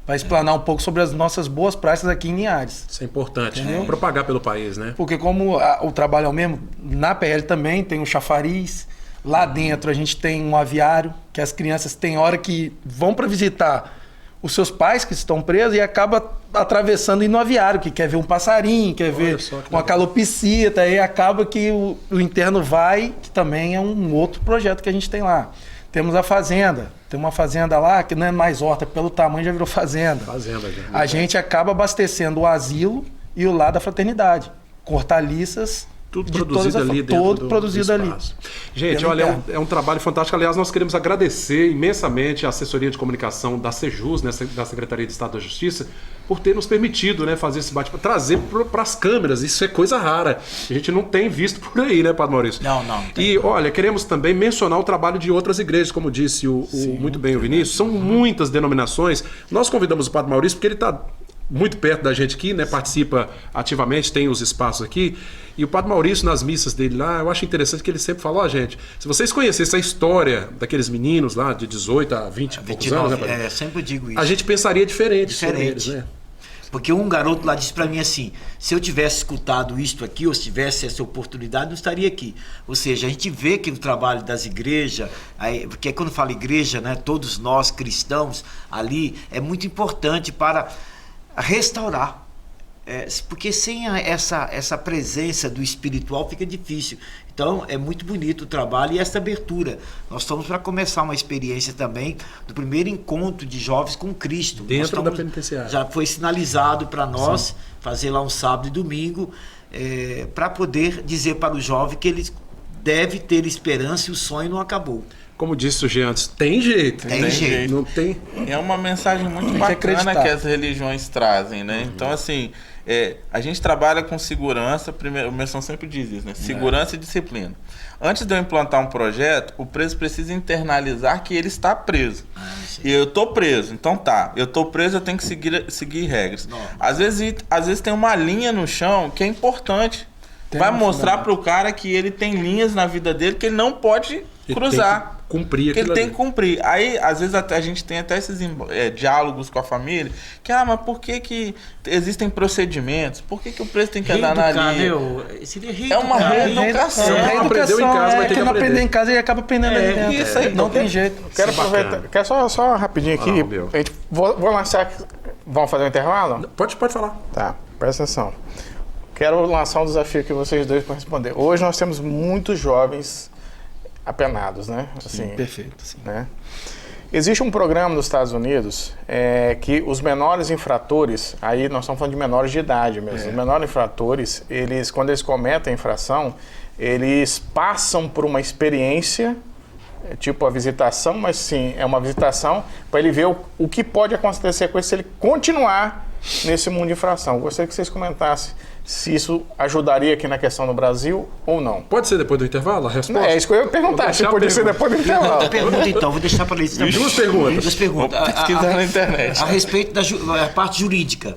Para explanar um pouco sobre as nossas boas práticas aqui em Linhares. Isso é importante, propagar pelo país, né? Porque como o trabalho é o mesmo, na PL também tem um chafariz. Lá dentro a gente tem um aviário, que as crianças têm hora que vão para visitar os seus pais que estão presos e acaba atravessando e no aviário, que quer ver um passarinho, quer ver uma calopsita, aí acaba que o interno vai, que também é um outro projeto que a gente tem lá. Temos a fazenda, tem uma fazenda lá que não é mais horta, pelo tamanho já virou fazenda. A gente acaba abastecendo o asilo e o lar da fraternidade, hortaliças, tudo produzido ali dentro produzido ali. Gente, olha, é um trabalho fantástico. Aliás, nós queremos agradecer imensamente a assessoria de comunicação da Sejus, né, da Secretaria de Estado da Justiça, por ter nos permitido, né, fazer esse bate-papo, trazer para as câmeras. Isso é coisa rara. A gente não tem visto por aí, né, Padre Maurício? Não. E, olha, queremos também mencionar o trabalho de outras igrejas, como disse muito bem o Vinícius. São muitas denominações. Nós convidamos o Padre Maurício porque ele está muito perto da gente aqui, né? Participa ativamente, tem os espaços aqui. E o Padre Maurício, nas missas dele lá, eu acho interessante que ele sempre falou, gente, se vocês conhecessem a história daqueles meninos lá de 18 a 20 e poucos anos, né, sempre digo isso. A gente pensaria diferente sobre eles, né? Porque um garoto lá disse para mim assim, se eu tivesse escutado isto aqui, ou se tivesse essa oportunidade, não estaria aqui. Ou seja, a gente vê que o trabalho das igrejas, porque quando fala igreja, né, todos nós cristãos ali, é muito importante para restaurar. Porque sem essa presença do espiritual fica difícil. Então é muito bonito o trabalho e essa abertura. Nós estamos para começar uma experiência também do primeiro encontro de jovens com Cristo. Dentro da penitenciária. Já foi sinalizado para nós fazer lá um sábado e domingo, para poder dizer para o jovem que ele deve ter esperança e o sonho não acabou. Como disse o Jean antes, tem jeito. Tem jeito. Não tem... É uma mensagem muito bacana que as religiões trazem, né? Então, assim, a gente trabalha com segurança, primeiro, o Merson sempre diz isso, né? Segurança e disciplina. Antes de eu implantar um projeto, o preso precisa internalizar que ele está preso. E eu estou preso, então eu estou preso, eu tenho que seguir regras. Às vezes tem uma linha no chão que é importante. Vai mostrar para o cara que ele tem linhas na vida dele que ele não pode cruzar. Cumprir que ele tem que cumprir. Aí, às vezes, a gente tem até esses diálogos com a família, que, mas por que existem procedimentos? Por que o preso tem que andar na linha? É uma reeducação. Aprendeu em casa, vai ter que não aprender em casa e acaba aprendendo ali dentro. Isso aí. Não tem jeito. Quero aproveitar, quero só rapidinho aqui, a gente, vou lançar, vamos fazer um intervalo? Pode falar. Tá, presta atenção. Quero lançar um desafio aqui vocês dois para responder. Hoje nós temos muitos jovens apenados, né? Assim, perfeito, sim. Né? Existe um programa nos Estados Unidos que os menores infratores, aí nós estamos falando de menores de idade mesmo, os menores infratores, quando eles cometem a infração, eles passam por uma experiência, tipo a visitação, mas sim, é uma visitação para ele ver o que pode acontecer com ele se ele continuar nesse mundo de infração. Gostaria que vocês comentassem se isso ajudaria aqui na questão no Brasil ou não. Pode ser depois do intervalo a resposta? É isso que eu ia perguntar, se podia ser depois do intervalo. Outra pergunta então, vou deixar para eles também. Duas perguntas. Duas perguntas. Pesquisar na internet. A respeito da parte jurídica,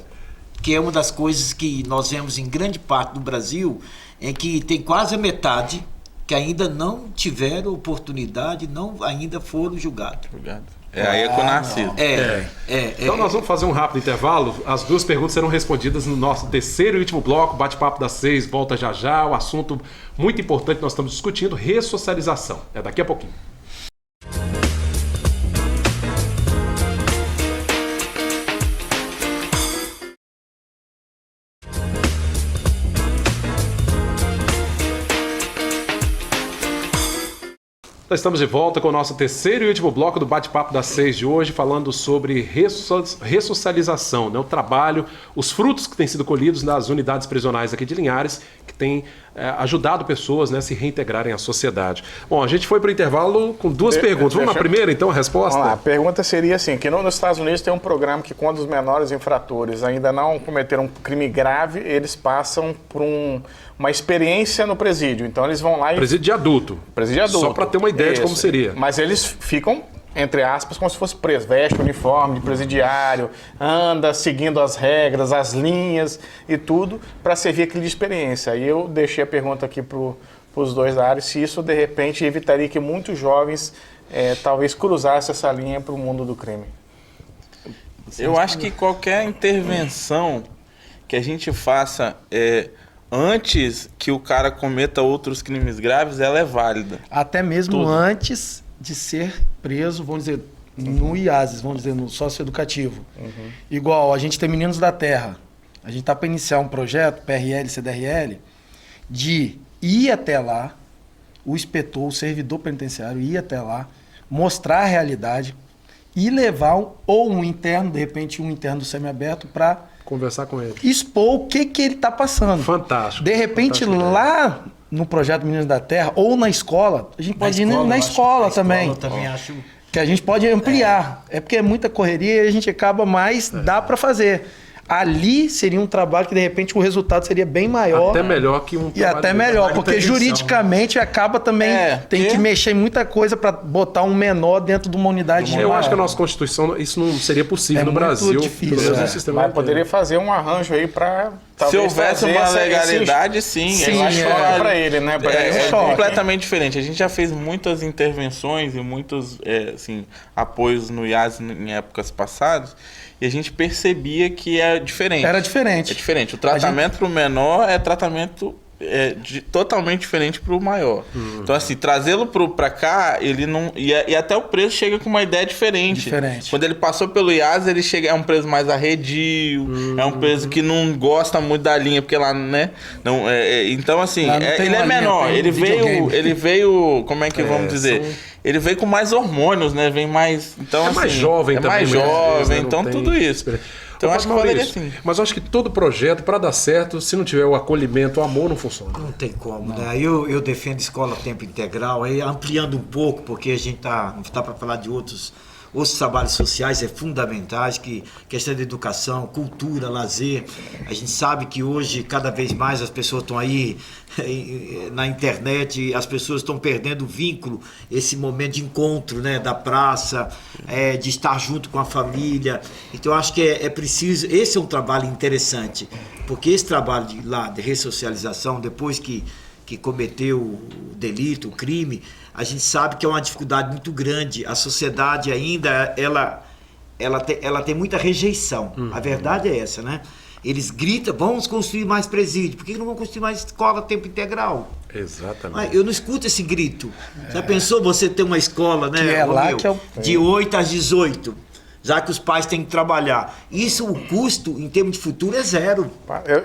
que é uma das coisas que nós vemos em grande parte do Brasil, em que tem quase a metade que ainda não tiveram oportunidade, não ainda foram julgados. Aí é com o Narciso. Então nós vamos fazer um rápido intervalo. As duas perguntas serão respondidas no nosso terceiro e último bloco. Bate-papo das 6 volta já já. O assunto muito importante que nós estamos discutindo, ressocialização. É daqui a pouquinho. Nós estamos de volta com o nosso terceiro e último bloco do Bate-Papo das 6 de hoje, falando sobre ressocialização, né? O trabalho, os frutos que têm sido colhidos nas unidades prisionais aqui de Linhares, que têm ajudado pessoas, né, a se reintegrarem à sociedade. Bom, a gente foi para o intervalo com duas perguntas. Vamos na primeira, então, a resposta? Vamos lá. A pergunta seria assim, que nos Estados Unidos tem um programa que quando os menores infratores ainda não cometeram um crime grave, eles passam por uma experiência no presídio. Então eles vão lá e... Presídio de adulto. Presídio de adulto. Só para ter uma ideia de como seria. Mas eles ficam, entre aspas, como se fosse preso. Veste o uniforme de presidiário, anda seguindo as regras, as linhas e tudo, para servir aquilo de experiência. Aí eu deixei a pergunta aqui para os dois da área, se isso, de repente, evitaria que muitos jovens talvez cruzassem essa linha para o mundo do crime. Eu acho que qualquer intervenção que a gente faça antes que o cara cometa outros crimes graves, ela é válida. Até mesmo antes de ser preso, vamos dizer, no IASES, vamos dizer, no socioeducativo. Igual, a gente tem Meninos da Terra. A gente está para iniciar um projeto, PRL, CDRL, de ir até lá, o inspetor, o servidor penitenciário ir até lá, mostrar a realidade e levar um interno, de repente um interno do semiaberto, para conversar com ele, expor o que ele está passando. Fantástico. De repente, lá no projeto Meninos da Terra, ou na escola, a gente pode ir na escola também. Acho... Que a gente pode ampliar. É porque é muita correria e a gente acaba mais, dá para fazer. Ali seria um trabalho que, de repente, o resultado seria bem maior. Até melhor que um E até melhor, porque juridicamente acaba também... tem que mexer em muita coisa para botar um menor dentro de uma unidade Eu acho que a nossa Constituição, isso não seria possível no Brasil. Difícil. Mas poderia fazer um arranjo aí para... Se houvesse uma legalidade, sim. Para ele, né? É completamente diferente. A gente já fez muitas intervenções e muitos apoios no IAS em épocas passadas, e a gente percebia que é diferente. Era diferente. É diferente. O tratamento para o menor é tratamento totalmente diferente para o maior. Então, assim, trazê-lo para cá, ele não... E até o preso chega com uma ideia diferente. Quando ele passou pelo IAS, ele chega... É um preso mais arredio, é um preso que não gosta muito da linha, porque lá, né? Não, então, assim, ele é menor. Ele veio... Como é que vamos dizer? Ele veio com mais hormônios, né? Vem mais... Então, assim, mais jovem também. Mais jovem, então tudo isso. Então, acho que poderia sim. Mas eu acho que todo projeto, para dar certo, se não tiver o acolhimento, o amor, não funciona. Não tem como, né? Eu defendo escola tempo integral, aí ampliando um pouco, porque a gente não está para falar de outros trabalhos sociais fundamentais, que questão de educação, cultura, lazer. A gente sabe que hoje, cada vez mais, as pessoas estão aí na internet, as pessoas estão perdendo o vínculo, esse momento de encontro, né, da praça, de estar junto com a família. Então, eu acho que é preciso... Esse é um trabalho interessante, porque esse trabalho de ressocialização, depois que cometeu o delito, o crime, a gente sabe que é uma dificuldade muito grande. A sociedade ainda, ela tem muita rejeição. A verdade é essa, né? Eles gritam, vamos construir mais presídio. Por que não vão construir mais escola a tempo integral? Exatamente. Eu não escuto esse grito. Já pensou você ter uma escola, né, de 8 às 18? já que os pais têm que trabalhar. Isso, o custo, em termos de futuro, é zero.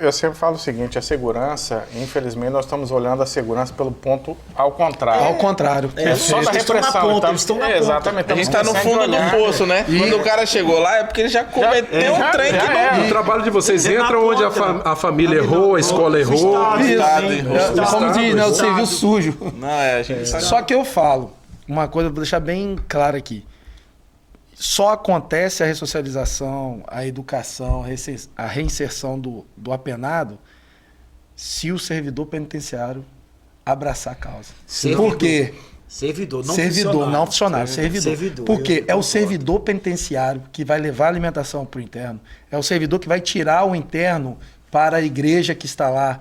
Eu sempre falo o seguinte, a segurança, infelizmente, nós estamos olhando a segurança pelo ponto ao contrário. Ao contrário. Só da repressão. Eles estão na ponta. Exatamente. A gente tá no fundo do poço, né? Quando o cara chegou lá é porque ele já cometeu um trem que não... O trabalho de vocês entra onde a família errou, a escola errou. Como diz, né? O serviço sujo. Não, a gente sabe. Só que eu falo, uma coisa, vou deixar bem claro aqui. Só acontece a ressocialização, a educação, a reinserção do apenado se o servidor penitenciário abraçar a causa. Por quê? Servidor, não funcionário. Servidor. Porque é o servidor penitenciário que vai levar a alimentação para o interno. É o servidor que vai tirar o interno para a igreja que está lá.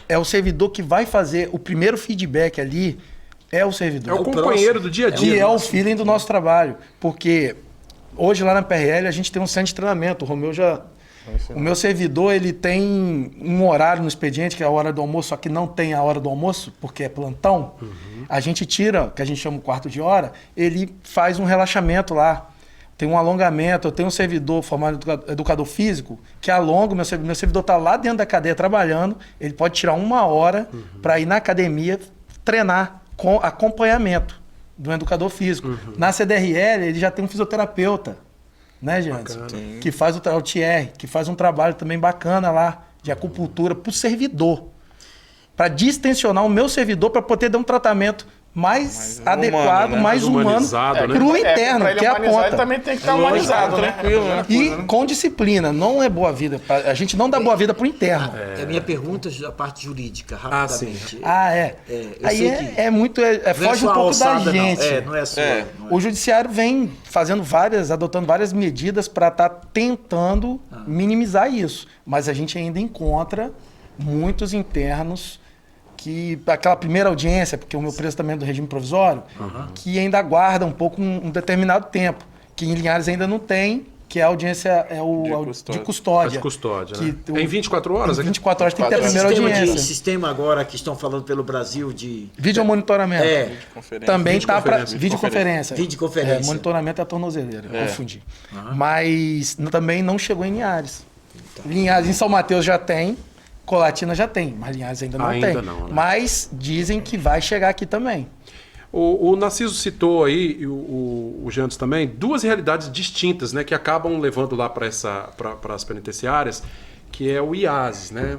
É o servidor que vai fazer o primeiro feedback ali. É o servidor. É o companheiro do dia a dia. E é o feeling do nosso trabalho. Porque hoje lá na PRL a gente tem um centro de treinamento. O meu servidor, ele tem um horário no expediente, que é a hora do almoço, só que não tem a hora do almoço, porque é plantão. A gente tira, que a gente chama o quarto de hora, ele faz um relaxamento lá. Tem um alongamento, eu tenho um servidor formado educador físico, que alonga, meu servidor está lá dentro da cadeia trabalhando, ele pode tirar 1 hora para ir na academia treinar com acompanhamento do educador físico. Na CDRL, ele já tem um fisioterapeuta, né, gente? Que faz o TR, que faz um trabalho também bacana lá, de acupuntura para o servidor. Para distensionar o meu servidor para poder dar um tratamento mais adequado, humano, né? mais humano para o interno, que é a ponta. Ele também tem que estar humanizado, né? E com disciplina, não é boa vida. A gente não dá boa vida para o interno. A minha pergunta é a parte jurídica, rapidamente. Aí é muito... foge um pouco da gente. Não é só. O judiciário vem adotando várias medidas para estar tentando minimizar isso. Mas a gente ainda encontra muitos internos que aquela primeira audiência, porque o meu preso também é do regime provisório, que ainda aguarda um pouco um determinado tempo, que em Linhares ainda não tem, que a audiência é de custódia. Né? Em 24 horas? Em 24 horas tem que ter a primeira audiência. Sistema agora que estão falando pelo Brasil de... Videomonitoramento. Também está para... Videoconferência. Monitoramento é a tornozeleira, eu confundi. Mas também não chegou em Linhares. Linhares em São Mateus já tem, Colatina já tem, mas Linhares ainda não tem. Não, né? Mas dizem que vai chegar aqui também. O Narciso citou aí, o Jantos também, 2 realidades distintas, né, que acabam levando lá para as penitenciárias, que é o IASES, né?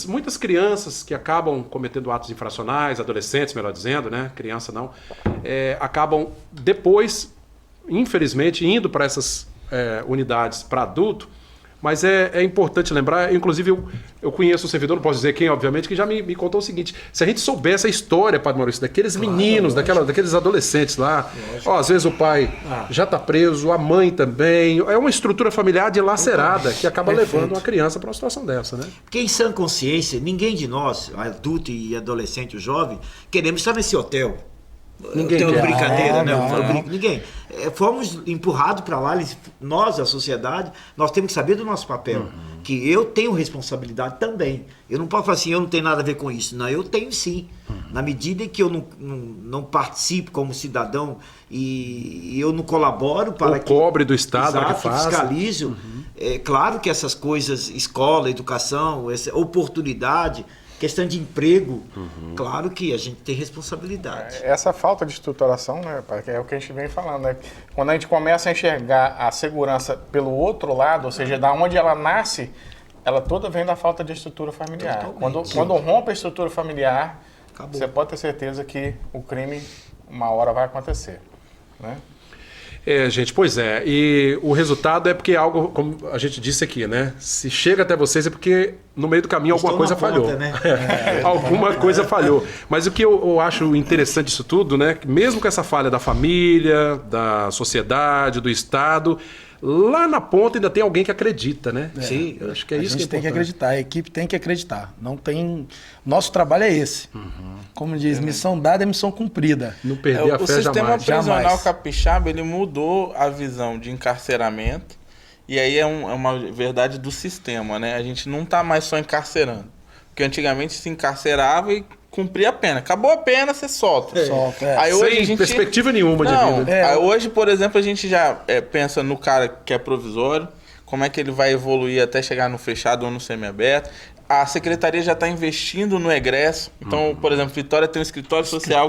Muitas crianças que acabam cometendo atos infracionais, adolescentes, melhor dizendo, né? Criança não, acabam depois, infelizmente, indo para essas unidades para adulto. Mas é importante lembrar, inclusive eu conheço o servidor, não posso dizer quem, obviamente, que já me contou o seguinte: se a gente soubesse a história, Padre Maurício, daqueles meninos, daqueles adolescentes lá, às vezes o pai já está preso, a mãe também, é uma estrutura familiar dilacerada que acaba levando uma criança para uma situação dessa, né? Porque em sã consciência, ninguém de nós, adulto e adolescente, o jovem, queremos estar nesse hotel. Ninguém quer. Brincadeira, ninguém. Fomos empurrados para lá, nós, a sociedade, nós temos que saber do nosso papel. Que eu tenho responsabilidade também. Eu não posso falar assim, eu não tenho nada a ver com isso. Não, eu tenho sim. Na medida em que eu não participo como cidadão e eu não colaboro para que... cobre do Estado para que faça. Fiscalizo. É claro que essas coisas, escola, educação, essa oportunidade... Questão de emprego, claro que a gente tem responsabilidade. Essa falta de estruturação, né, é o que a gente vem falando, né? Quando a gente começa a enxergar a segurança pelo outro lado, ou seja, da onde ela nasce, ela toda vem da falta de estrutura familiar. Quando rompe a estrutura familiar, você pode ter certeza que o crime uma hora vai acontecer, né? Gente, pois é. E o resultado é porque algo, como a gente disse aqui, né? Se chega até vocês é porque no meio do caminho alguma coisa falhou. Ponta, né? Alguma coisa falhou. Mas o que eu acho interessante disso tudo, né? Mesmo com essa falha da família, da sociedade, do Estado, lá na ponta ainda tem alguém que acredita, né? Sim, eu acho que é isso que é importante. Tem que acreditar, a equipe tem que acreditar. Não tem... Nosso trabalho é esse. Como diz, missão dada é missão cumprida. Não perder a fé jamais. O sistema prisional capixaba, ele mudou a visão de encarceramento, e aí é uma verdade do sistema, né? A gente não está mais só encarcerando. Porque antigamente se encarcerava e cumprir a pena. Acabou a pena, você solta. Solta, é. Aí hoje Sem a gente... perspectiva nenhuma de Não, vida. aí hoje, por exemplo, a gente já pensa no cara que é provisório, como é que ele vai evoluir até chegar no fechado ou no semiaberto. A secretaria já está investindo no egresso. Então, por exemplo, Vitória tem um escritório social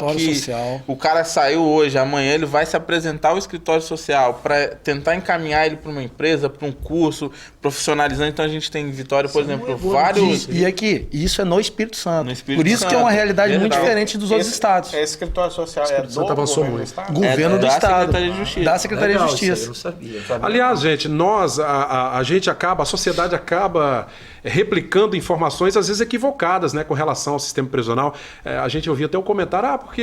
o cara saiu hoje, amanhã ele vai se apresentar ao escritório social para tentar encaminhar ele para uma empresa, para um curso profissionalizante. Então, a gente tem em Vitória, por exemplo, vários... E aqui, isso é no Espírito Santo. No Espírito Por isso que é uma realidade muito diferente dos outros estados. Esse escritório social é do governo do Estado? Governo do da Estado. Secretaria de Justiça. Da Secretaria de Legal, isso aí, Justiça. eu não sabia. Aliás, gente, a sociedade acaba replicando informações às vezes equivocadas, né, com relação ao sistema prisional. A gente ouvia até um comentário, porque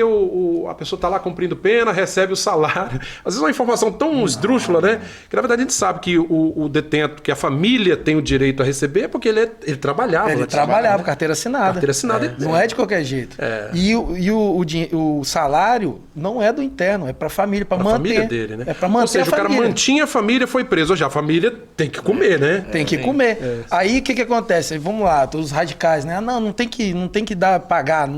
a pessoa está lá cumprindo pena, recebe o salário. Às vezes é uma informação tão esdrúxula, né, que na verdade a gente sabe que o detento, que a família tem o direito a receber, porque ele trabalhava. Ele trabalhava, carteira assinada. Carteira assinada. Não é de qualquer jeito. E o salário não é do interno, é para a família, para manter. Família dele, né? É para manter. Ou seja, a família. O cara mantinha a família, foi preso. Hoje a família tem que comer, né? Tem que comer. Aí o que acontece? Vamos lá, os radicais, né? Não tem que pagar.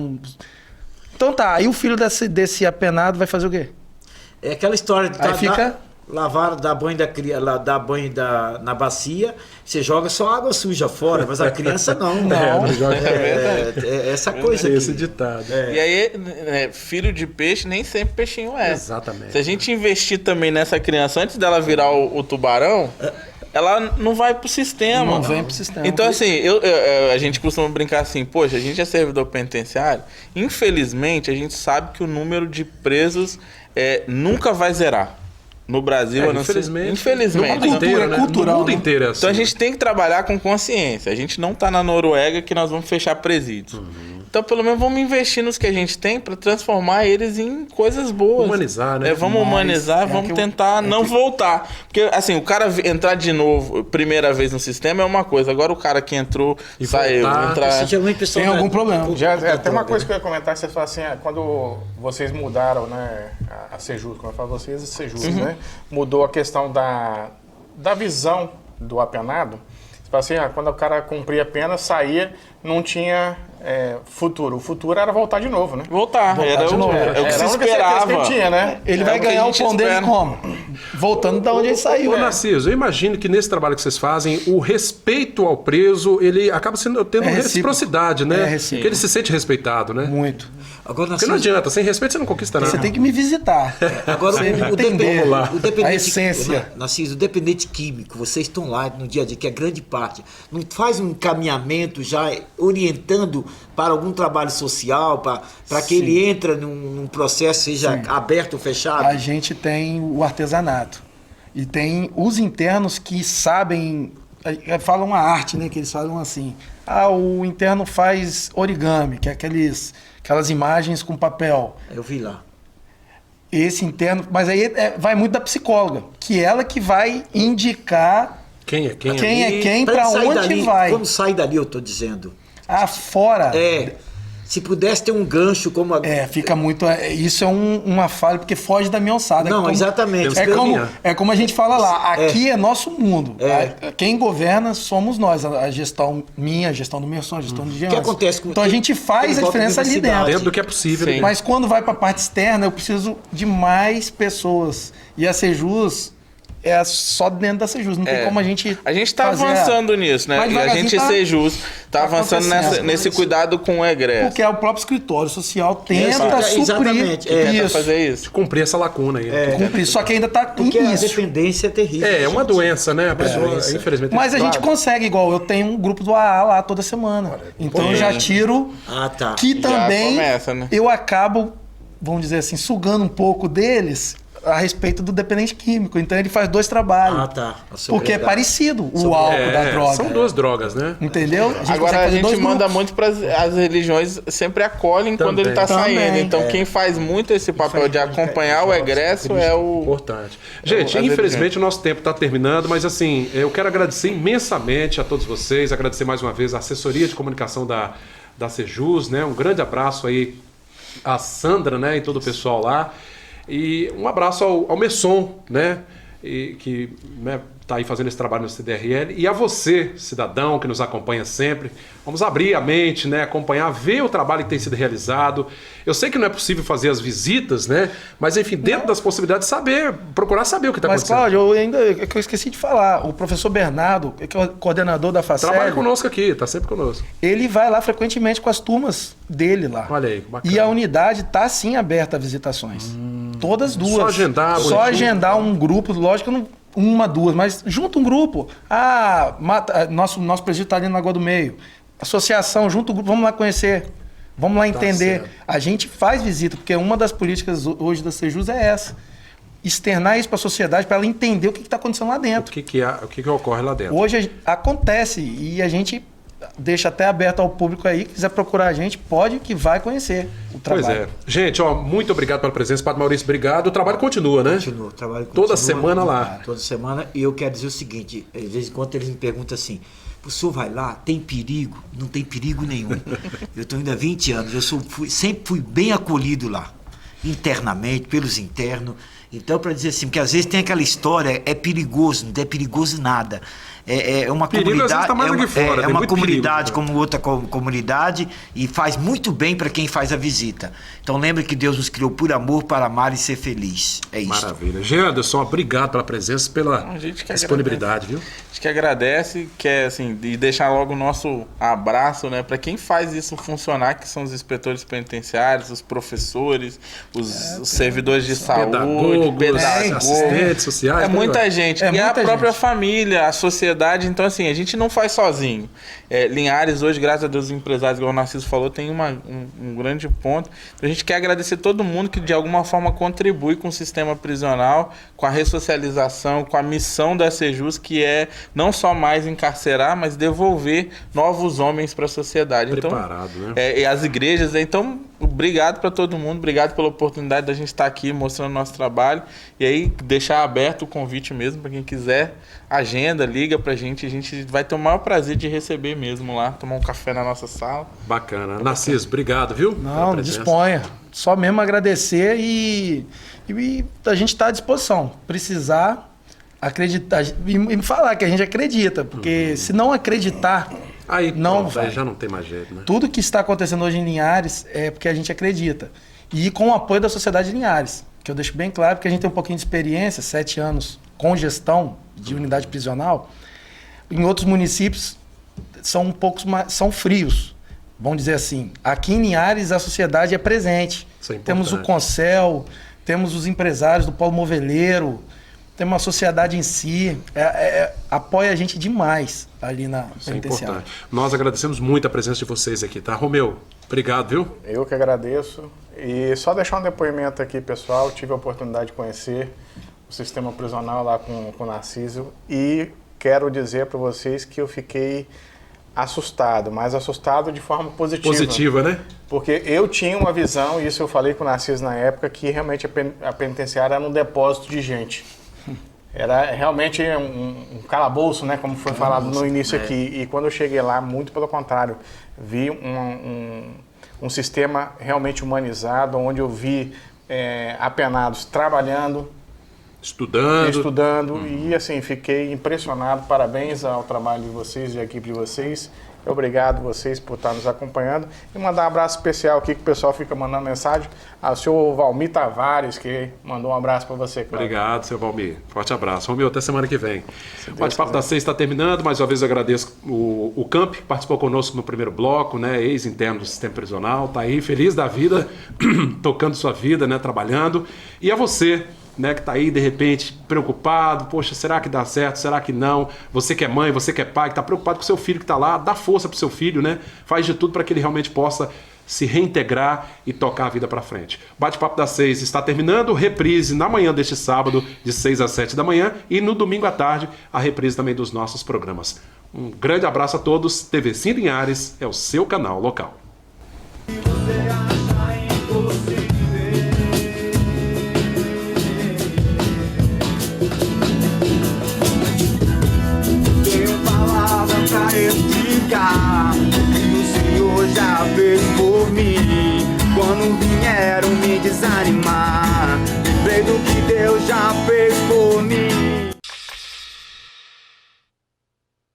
Então tá, aí o filho desse apenado vai fazer o quê? É aquela história de fica... lavar, dar banho na bacia, você joga só água suja fora, mas a criança não. Essa coisa aqui. Esse ditado. E aí, filho de peixe, nem sempre peixinho é. Exatamente. Se a gente investir também nessa criança antes dela virar o tubarão, ela não vai pro sistema. Não vem pro sistema. Então, assim, a gente costuma brincar assim, poxa, a gente é servidor penitenciário, infelizmente, a gente sabe que o número de presos nunca vai zerar. No Brasil, eu não sei. Infelizmente. No mundo inteiro, né? Cultural, no mundo inteiro é assim. Então a gente tem que trabalhar com consciência. A gente não tá na Noruega que nós vamos fechar presídios. Então, pelo menos, vamos investir nos que a gente tem para transformar eles em coisas boas. Humanizar, né? Vamos humanizar, vamos tentar não voltar. Porque, assim, o cara entrar de novo, primeira vez no sistema é uma coisa. Agora o cara que entrou, E saiu, voltar, tem algum problema. Tem uma coisa que eu ia comentar, você fala assim, quando vocês mudaram, né, a Sejus, como eu falo vocês, a Sejus, né, mudou a questão da visão do apenado. Você fala assim, quando o cara cumpria a pena, saía, não tinha futuro. O futuro era voltar de novo, né? Voltar era de novo. o que se esperava. Que tinha, né? Ele vai ganhar o pão dele como? Voltando da onde ele saiu. Ô, Narciso, eu imagino que nesse trabalho que vocês fazem, o respeito ao preso, ele acaba tendo reciprocidade, né? Porque ele se sente respeitado, né? Muito. Agora, Porque não adianta, sem respeito você não conquista nada. Você tem que me visitar. Agora, o dependente, a essência. Narciso, o dependente químico, vocês estão lá no dia a dia, que é grande parte. Não faz um encaminhamento já orientando para algum trabalho social, para que ele entre num processo, seja aberto ou fechado? A gente tem o artesanato. E tem os internos que sabem, falam a arte, né? Que eles falam assim, o interno faz origami, que é aquelas imagens com papel. Eu vi lá. Esse interno, mas aí vai muito da psicóloga, que ela que vai indicar quem é quem para onde vai. Quando sai dali, eu tô dizendo. Fora. Se pudesse ter um gancho como fica muito. Isso é uma falha, porque foge da minha alçada. Não, exatamente. É como a gente fala lá, aqui é nosso mundo. Quem governa somos nós. A gestão minha, a gestão do Merson, a gestão do Jean. O que acontece com Então a gente faz a diferença ali dentro. Dentro do que é possível. Sim. Mas quando vai para a parte externa, eu preciso de mais pessoas. E a Sejus é só dentro da Sejus. Não tem como a gente. A gente está avançando nisso, né? Mas E a gente Sejus está avançando nesse isso. cuidado com o egresso. Porque o próprio escritório social tenta suprir exatamente, Tenta fazer isso. Cumprir essa lacuna aí. Cumprir, só que ainda está Porque a início. dependência é terrível. É uma doença, né? A pessoa, infelizmente. Mas a gente consegue, igual eu tenho um grupo do AA lá toda semana. Então eu já tiro. Tá. Que também começa, né? eu acabo, vamos dizer assim, sugando um pouco deles a respeito do dependente químico. Então ele faz dois trabalhos. Tá. Porque é parecido o álcool da droga. São duas drogas, né? Entendeu? Agora a gente manda muito para as religiões, sempre acolhem quando ele está saindo. Então quem faz muito esse papel de acompanhar o egresso é o... Importante. Gente, infelizmente o nosso tempo está terminando, mas assim, eu quero agradecer imensamente a todos vocês, agradecer mais uma vez a assessoria de comunicação da Sejus, né? Um grande abraço aí à Sandra, né? E todo o pessoal lá. E um abraço ao Merson, né? E que está aí fazendo esse trabalho no CDRL. E a você, cidadão que nos acompanha sempre, vamos abrir a mente, né, acompanhar, ver o trabalho que tem sido realizado. Eu sei que não é possível fazer as visitas, né, mas enfim, dentro das possibilidades, procurar saber o que está acontecendo. Mas, Cláudio, eu esqueci de falar, o professor Bernardo, que é o coordenador da FACEL, trabalha conosco aqui, está sempre conosco. Ele vai lá frequentemente com as turmas dele lá. Olha aí, bacana. E a unidade está sim aberta a visitações. Todas duas. Só agendar um grupo, lógico, não, uma, duas, mas junta um grupo. Nosso presídio está ali na Lagoa do Meio. Associação, junta o grupo, vamos lá conhecer. Vamos lá entender. A gente faz visita, porque uma das políticas hoje da Sejus é essa. Externar isso para a sociedade, para ela entender o que está acontecendo lá dentro. O que ocorre lá dentro. Hoje acontece e a gente deixa até aberto ao público aí, quiser procurar a gente, pode que vai conhecer o trabalho. Pois é. Gente, muito obrigado pela presença. Padre Maurício, obrigado. O trabalho continua, né? Continua, o trabalho continua. Toda semana lá. Toda semana. E eu quero dizer o seguinte, de vez em quando eles me perguntam assim, o senhor vai lá, tem perigo? Não tem perigo nenhum. Eu estou indo há 20 anos, sempre fui bem acolhido lá, internamente, pelos internos. Então, para dizer assim, porque às vezes tem aquela história, é perigoso, não é perigoso nada. É uma perigo, comunidade, tá mais aqui fora, é uma comunidade perigo, como outra comunidade e faz muito bem para quem faz a visita. Então lembre que Deus nos criou por amor, para amar e ser feliz. É isso. Maravilha. Anderson, obrigado pela presença, pela disponibilidade, viu? A gente que agradece, quer assim, e deixar logo o nosso abraço, né, para quem faz isso funcionar, que são os inspetores penitenciários, os professores, os servidores de saúde, pedagogos, assistentes sociais. Muita gente. E a própria família, a sociedade. Então, assim, a gente não faz sozinho. Linhares, hoje, graças a Deus, os empresários, igual o Narciso falou, tem um grande ponto. Então, a gente quer agradecer todo mundo que, de alguma forma, contribui com o sistema prisional, com a ressocialização, com a missão da Sejus, que é não só mais encarcerar, mas devolver novos homens para a sociedade. Preparado, então, né? E as igrejas. Então, obrigado para todo mundo, obrigado pela oportunidade da gente estar aqui mostrando nosso trabalho. E aí, deixar aberto o convite mesmo para quem quiser. Agenda, liga pra gente, a gente vai ter o maior prazer de receber mesmo lá, tomar um café na nossa sala. Bacana. Narciso, obrigado, viu? Não, disponha. Só mesmo agradecer e a gente está à disposição. Precisar, acreditar e falar que a gente acredita, porque se não acreditar, aí não pronto, vai. Aí já não tem mais jeito, né? Tudo que está acontecendo hoje em Linhares é porque a gente acredita. E com o apoio da sociedade de Linhares, que eu deixo bem claro, porque a gente tem um pouquinho de experiência, 7 anos com gestão de unidade prisional. Em outros municípios são são frios, vamos dizer assim. Aqui em Linhares a sociedade é presente. Temos o Concel, temos os empresários do Polo Moveleiro, temos a sociedade em si, apoia a gente demais ali na penitenciária. Importante. Nós agradecemos muito a presença de vocês aqui, tá? Romeu, obrigado, viu? Eu que agradeço. E só deixar um depoimento aqui, pessoal, tive a oportunidade de conhecer o sistema prisional lá com o Narciso e quero dizer para vocês que eu fiquei assustado, mas assustado de forma positiva. Positiva, né? Porque eu tinha uma visão, e isso eu falei com o Narciso na época, que realmente a penitenciária era um depósito de gente. Era realmente um calabouço, né, como foi falado no início aqui. E quando eu cheguei lá, muito pelo contrário, vi um sistema realmente humanizado, onde eu vi apenados trabalhando, estudando e assim, fiquei impressionado. Parabéns ao trabalho de vocês, da equipe de vocês. Obrigado vocês por estar nos acompanhando. E mandar um abraço especial aqui, que o pessoal fica mandando mensagem, ao senhor Valmir Tavares, que mandou um abraço para você, Cláudio. Obrigado, seu Valmir. Forte abraço. Romeu, até semana que vem. O Bate-Papo da 6 está terminando. Mais uma vez eu agradeço o Camp, que participou conosco no primeiro bloco, né? Ex-interno do sistema prisional. Está aí, feliz da vida, tocando sua vida, né? Trabalhando. E a você, né, que está aí, de repente, preocupado, poxa, será que dá certo, será que não? Você que é mãe, você que é pai, que está preocupado com o seu filho que está lá, dá força para o seu filho, né? Faz de tudo para que ele realmente possa se reintegrar e tocar a vida para frente. Bate-Papo da 6 está terminando, reprise na manhã deste sábado, de 6 às 7 da manhã, e no domingo à tarde, a reprise também dos nossos programas. Um grande abraço a todos, TV5 Linhares é o seu canal local. O Senhor já fez por mim. Quando vieram me desanimar, lembrei do que Deus já fez por mim.